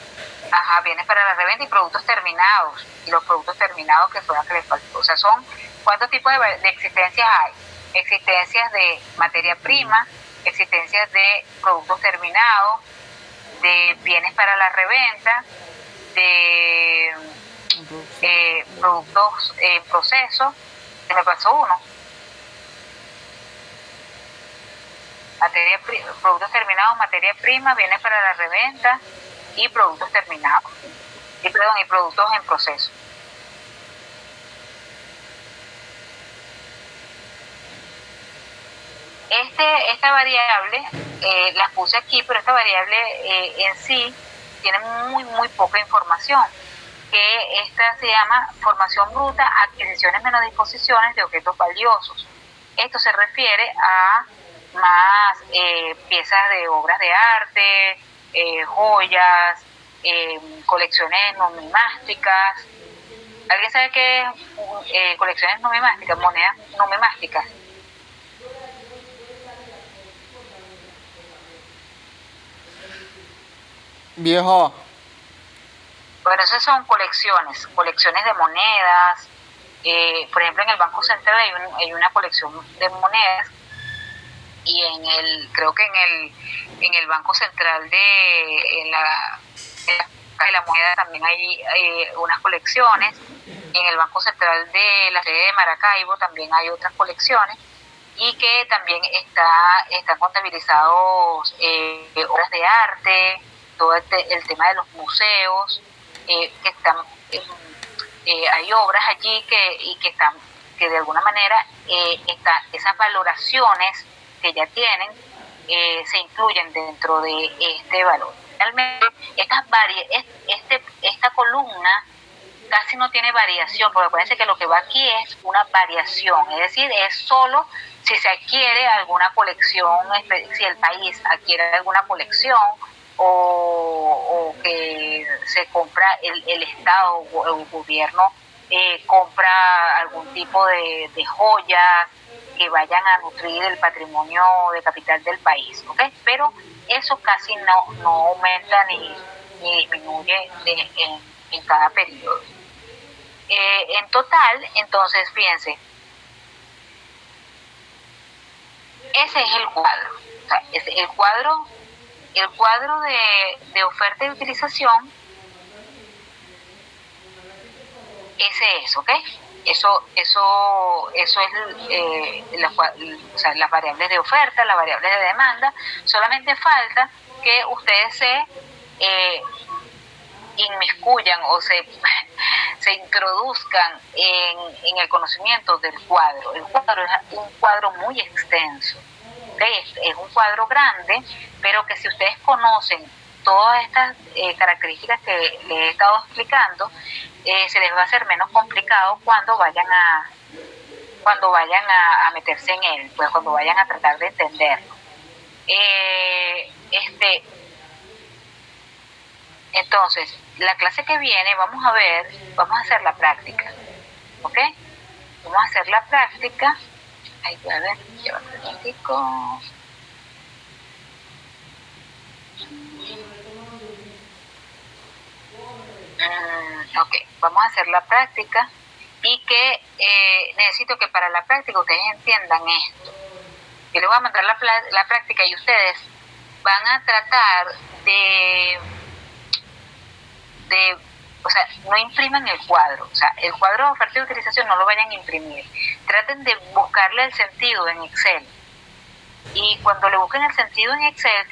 Ajá, bienes para la reventa y productos terminados. Y los productos terminados que fueron que les faltó. O sea, ¿cuántos tipos de existencias hay? Existencias de materia prima, existencias de productos terminados, de bienes para la reventa, de productos en proceso. Se me pasó uno. Productos terminados, materia prima, bienes para la reventa y productos terminados. Y productos en proceso. Esta variable, las puse aquí, pero esta variable en sí tiene muy, muy poca información. Que esta se llama formación bruta, adquisiciones menos disposiciones de objetos valiosos. Esto se refiere a más piezas de obras de arte, joyas, colecciones numismáticas. ¿Alguien sabe qué es colecciones numismáticas, monedas numismáticas? Viejo. Bueno, esas son colecciones de monedas. Por ejemplo, en el Banco Central hay una colección de monedas, y creo que en el Banco Central de la moneda también hay unas colecciones, y en el Banco Central de la sede de Maracaibo también hay otras colecciones, y que también están contabilizados obras de arte, todo el tema de los museos, que están, hay obras allí que de alguna manera esas valoraciones que ya tienen se incluyen dentro de este valor. Realmente esta columna casi no tiene variación, porque acuérdense que lo que va aquí es una variación, es decir, es solo si se adquiere alguna colección, si el país adquiere alguna colección o que se compra el Estado o el gobierno compra algún tipo de joyas que vayan a nutrir el patrimonio de capital del país, ¿ok? Pero eso casi no aumenta ni disminuye en cada periodo. En total, entonces, fíjense, ese es el cuadro. O sea, el cuadro de oferta y utilización, ese es, ¿ok? Eso es las variables de oferta, las variables de demanda. Solamente falta que ustedes se inmiscuyan o se introduzcan en el conocimiento del cuadro. El cuadro es un cuadro muy extenso, ¿okay? Es un cuadro grande, pero que si ustedes conocen todas estas características que les he estado explicando, se les va a hacer menos complicado cuando vayan a meterse en él, pues cuando vayan a tratar de entenderlo. Entonces, la clase que viene vamos a hacer la práctica, ¿ok? Vamos a hacer la práctica. Ay, a ver, lleva un minutico. Ok, vamos a hacer la práctica y que necesito que para la práctica ustedes entiendan esto. Yo les voy a mandar la práctica y ustedes van a tratar o sea, no impriman el cuadro. O sea, el cuadro de oferta y utilización no lo vayan a imprimir. Traten de buscarle el sentido en Excel. Y cuando le busquen el sentido en Excel,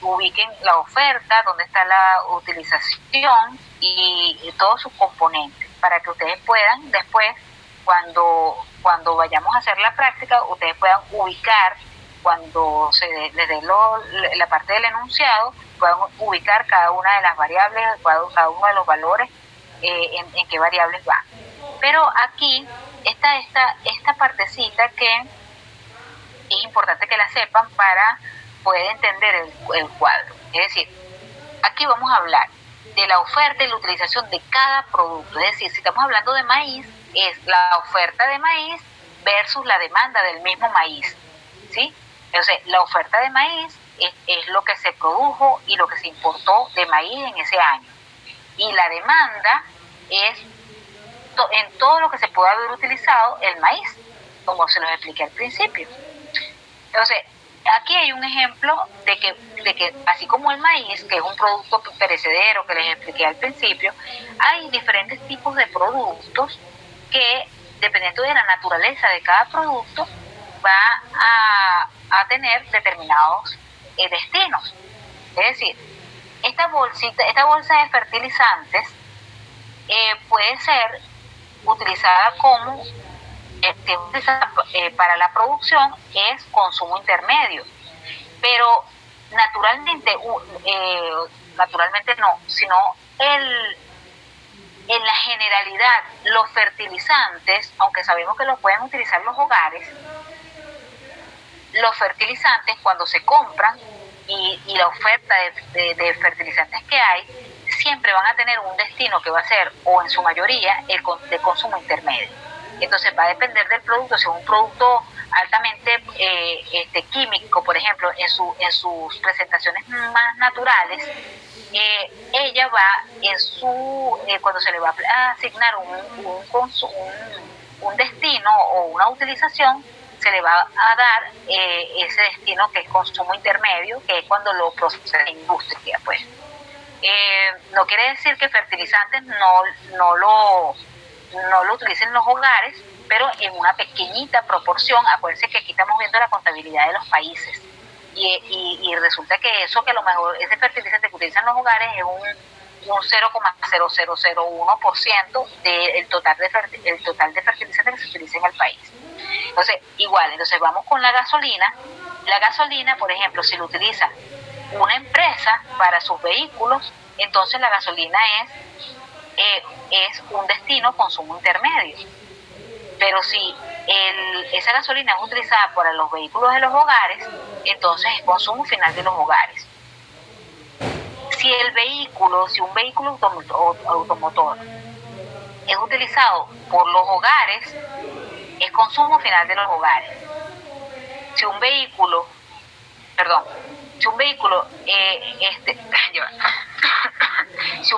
ubiquen la oferta, dónde está la utilización y todos sus componentes, para que ustedes puedan después, cuando vayamos a hacer la práctica, ustedes puedan ubicar, cuando les dé la parte del enunciado, puedan ubicar cada una de las variables, cada uno de los valores, en qué variables van. Pero aquí está esta partecita que es importante que la sepan para poder entender el cuadro. Es decir, aquí vamos a hablar de la oferta y la utilización de cada producto. Es decir, si estamos hablando de maíz, es la oferta de maíz versus la demanda del mismo maíz, ¿sí? Entonces, la oferta de maíz es lo que se produjo y lo que se importó de maíz en ese año. Y la demanda es en todo lo que se puede haber utilizado el maíz, como se los expliqué al principio. Entonces, aquí hay un ejemplo de que así como el maíz, que es un producto perecedero que les expliqué al principio, hay diferentes tipos de productos que, dependiendo de la naturaleza de cada producto, va a tener determinados destinos. Es decir, esta bolsa de fertilizantes puede ser utilizada como para la producción, es consumo intermedio, pero naturalmente no, sino en la generalidad los fertilizantes, aunque sabemos que los pueden utilizar los hogares, los fertilizantes cuando se compran y la oferta de fertilizantes que hay, siempre van a tener un destino que va a ser, o en su mayoría, el de consumo intermedio. Entonces va a depender del producto. Si es un producto altamente químico, por ejemplo, en sus presentaciones más naturales, ella va cuando se le va a asignar un destino o una utilización, se le va a dar ese destino que es consumo intermedio, que es cuando lo procesa la industria, pues. No quiere decir que fertilizantes no lo utilicen los hogares, pero en una pequeñita proporción. Acuérdense que aquí estamos viendo la contabilidad de los países. y resulta que eso, que a lo mejor ese fertilizante que utilizan los hogares es un 0,0001% del total de fertilizantes que se utiliza en el país. Entonces, igual, vamos con la gasolina. La gasolina, por ejemplo, si lo utiliza una empresa para sus vehículos, entonces la gasolina es un destino consumo intermedio. Pero si esa gasolina es utilizada para los vehículos de los hogares, entonces es consumo final de los hogares. Si un vehículo automotor es utilizado por los hogares, es consumo final de los hogares. Si un vehículo si un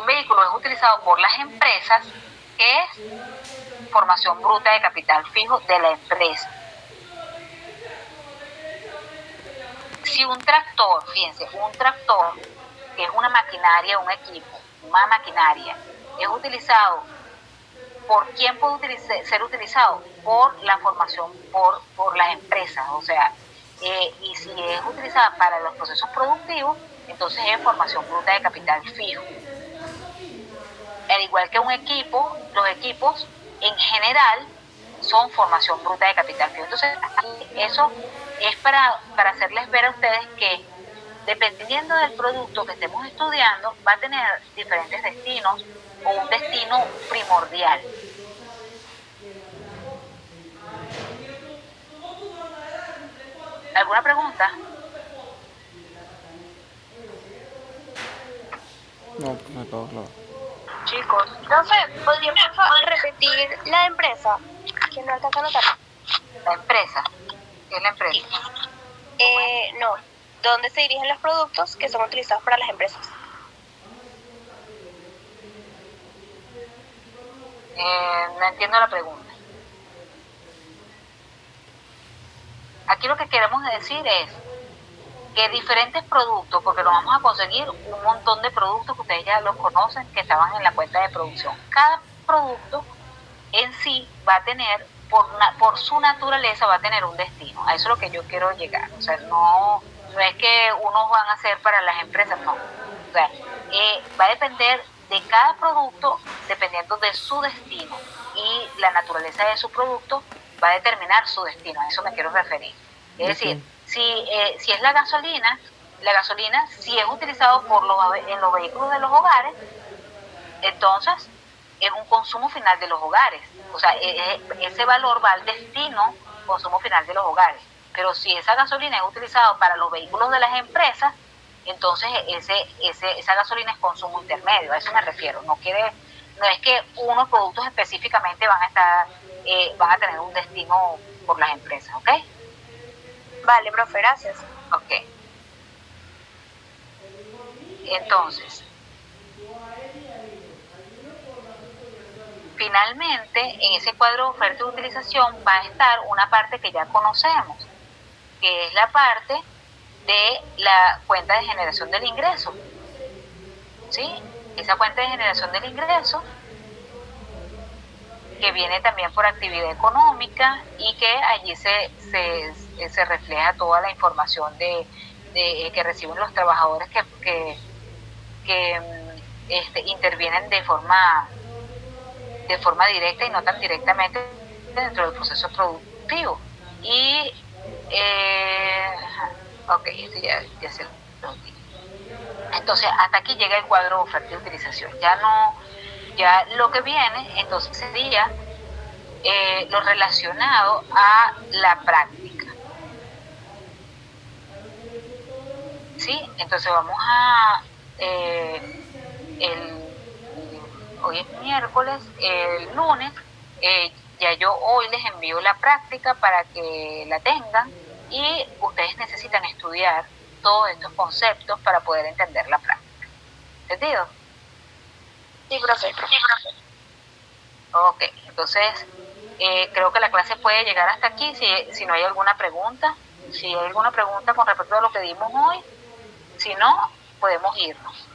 vehículo es utilizado por las empresas, ¿qué es? Formación bruta de capital fijo de la empresa. Si un tractor, fíjense, que es una maquinaria, un equipo, una maquinaria, es utilizado, ¿por quién puede ser utilizado? Por la formación, por las empresas, o sea, y si es utilizada para los procesos productivos, entonces es formación bruta de capital fijo. Al igual que un equipo, los equipos en general son formación bruta de capital fijo. Entonces, eso es para hacerles ver a ustedes que dependiendo del producto que estemos estudiando, va a tener diferentes destinos o un destino primordial. ¿Alguna pregunta? No, me todo claro. Chicos, entonces, ¿podríamos por favor repetir la empresa? Que no alcanza a notar. La empresa. ¿Qué es la empresa? No. ¿Dónde se dirigen los productos que son utilizados para las empresas? No entiendo la pregunta. Aquí lo que queremos decir es que diferentes productos, porque nos vamos a conseguir un montón de productos que ustedes ya los conocen, que estaban en la cuenta de producción. Cada producto en sí va a tener, por su naturaleza, va a tener un destino. A eso es lo que yo quiero llegar. O sea, no es que unos van a ser para las empresas, no. O sea, va a depender de cada producto, dependiendo de su destino, y la naturaleza de su producto va a determinar su destino. A eso me quiero referir. Es decir, si es la gasolina, si es utilizado en los vehículos de los hogares, entonces es un consumo final de los hogares. O sea, ese valor va al destino consumo final de los hogares. Pero si esa gasolina es utilizada para los vehículos de las empresas, entonces esa gasolina es consumo intermedio. A eso me refiero. No es que unos productos específicamente van a tener un destino por las empresas, ¿ok? Vale, profe, gracias. Ok. Entonces, finalmente, en ese cuadro de oferta y utilización va a estar una parte que ya conocemos, que es la parte de la cuenta de generación del ingreso. ¿Sí? Esa cuenta de generación del ingreso, que viene también por actividad económica y que allí se refleja toda la información que reciben los trabajadores que intervienen de forma directa y no tan directamente dentro del proceso productivo. Y ok, esto ya se lo dije. Entonces, hasta aquí llega el cuadro de oferta y utilización. Ya lo que viene entonces sería lo relacionado a la práctica. ¿Sí? Entonces vamos a hoy es miércoles, el lunes ya yo hoy les envío la práctica para que la tengan, y ustedes necesitan estudiar todos estos conceptos para poder entender la práctica. ¿Entendido? Sí, profe. Ok, entonces creo que la clase puede llegar hasta aquí. Si no hay alguna pregunta, con respecto a lo que dimos hoy, si no, podemos irnos.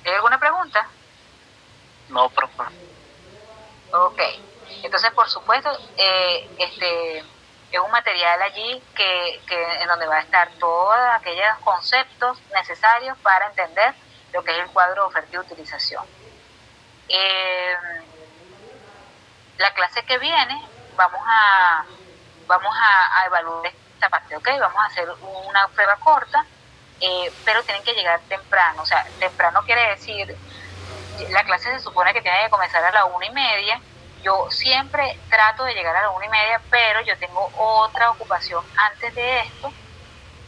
¿Hay alguna pregunta? No, profe. Ok, Entonces, por supuesto, es un material allí que en donde va a estar todos aquellos conceptos necesarios para entender lo que es el cuadro de oferta y utilización. La clase que viene vamos a evaluar esta parte, ¿ok? Vamos a hacer una prueba corta, pero tienen que llegar temprano. O sea, temprano quiere decir, la clase se supone que tiene que comenzar a las 1:30. Yo siempre trato de llegar a las 1:30, pero yo tengo otra ocupación antes de esto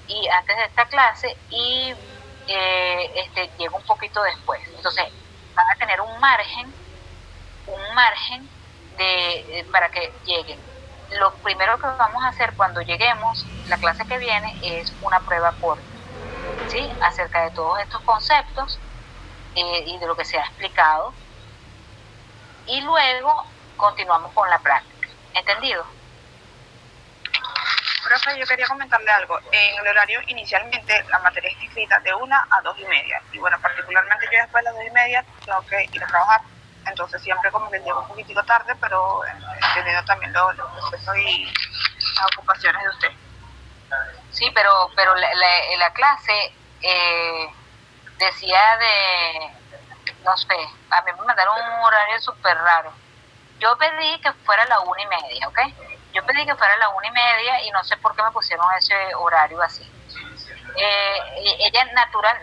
y antes de esta clase y llego un poquito después. Entonces van a tener un margen para que lleguen. Lo primero que vamos a hacer cuando lleguemos, la clase que viene, es una prueba corta, ¿sí? Acerca de todos estos conceptos y de lo que se ha explicado. Y luego continuamos con la práctica. ¿Entendido? Profe, yo quería comentarle algo. En el horario, inicialmente, la materia está escrita de 1 a 2:30. Y bueno, particularmente yo después de las 2:30 tengo que ir a trabajar. Entonces siempre como que llego un poquitico tarde, pero entendiendo también los procesos y las ocupaciones de usted. Sí, pero la clase decía no sé, a mí me mandaron un horario súper raro. Yo pedí que fuera a la 1:30, ¿ok? Yo pedí que fuera a la 1:30 y no sé por qué me pusieron ese horario así.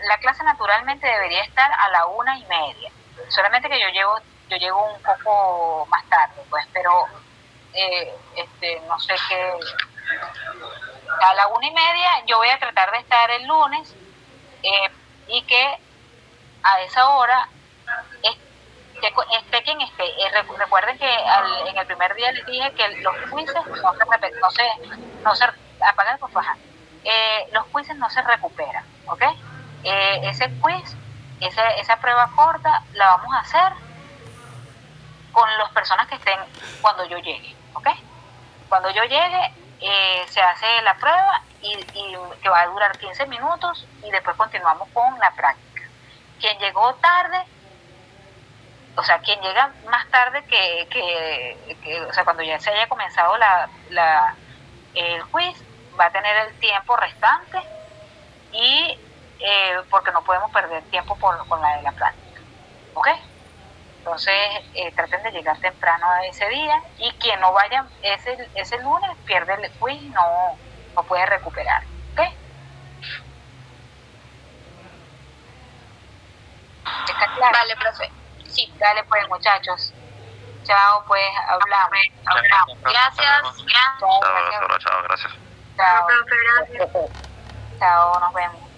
La clase naturalmente debería estar a la 1:30. Solamente que yo llego un poco más tarde, pues, pero no sé qué. A la 1:30 yo voy a tratar de estar el lunes y que a esa hora esté quien esté. Recuerden que en el primer día les dije que los quizzes apagan por fajar. Los quizzes no se recuperan, ¿ok? Ese quiz, esa prueba corta la vamos a hacer con las personas que estén cuando yo llegue, ¿ok? Cuando yo llegue se hace la prueba y que va a durar 15 minutos y después continuamos con la práctica. Quien llegó tarde, o sea, quien llega más tarde o sea, cuando ya se haya comenzado el quiz, va a tener el tiempo restante y porque no podemos perder tiempo con la de la práctica, ¿ok? Entonces traten de llegar temprano a ese día y quien no vaya ese lunes pierde el quiz y no puede recuperar, ¿ok? ¿Está claro? Vale, profe. Sí. Dale pues, muchachos. Chao, pues, hablamos. Gracias. Chao, gracias. Chao, nos vemos.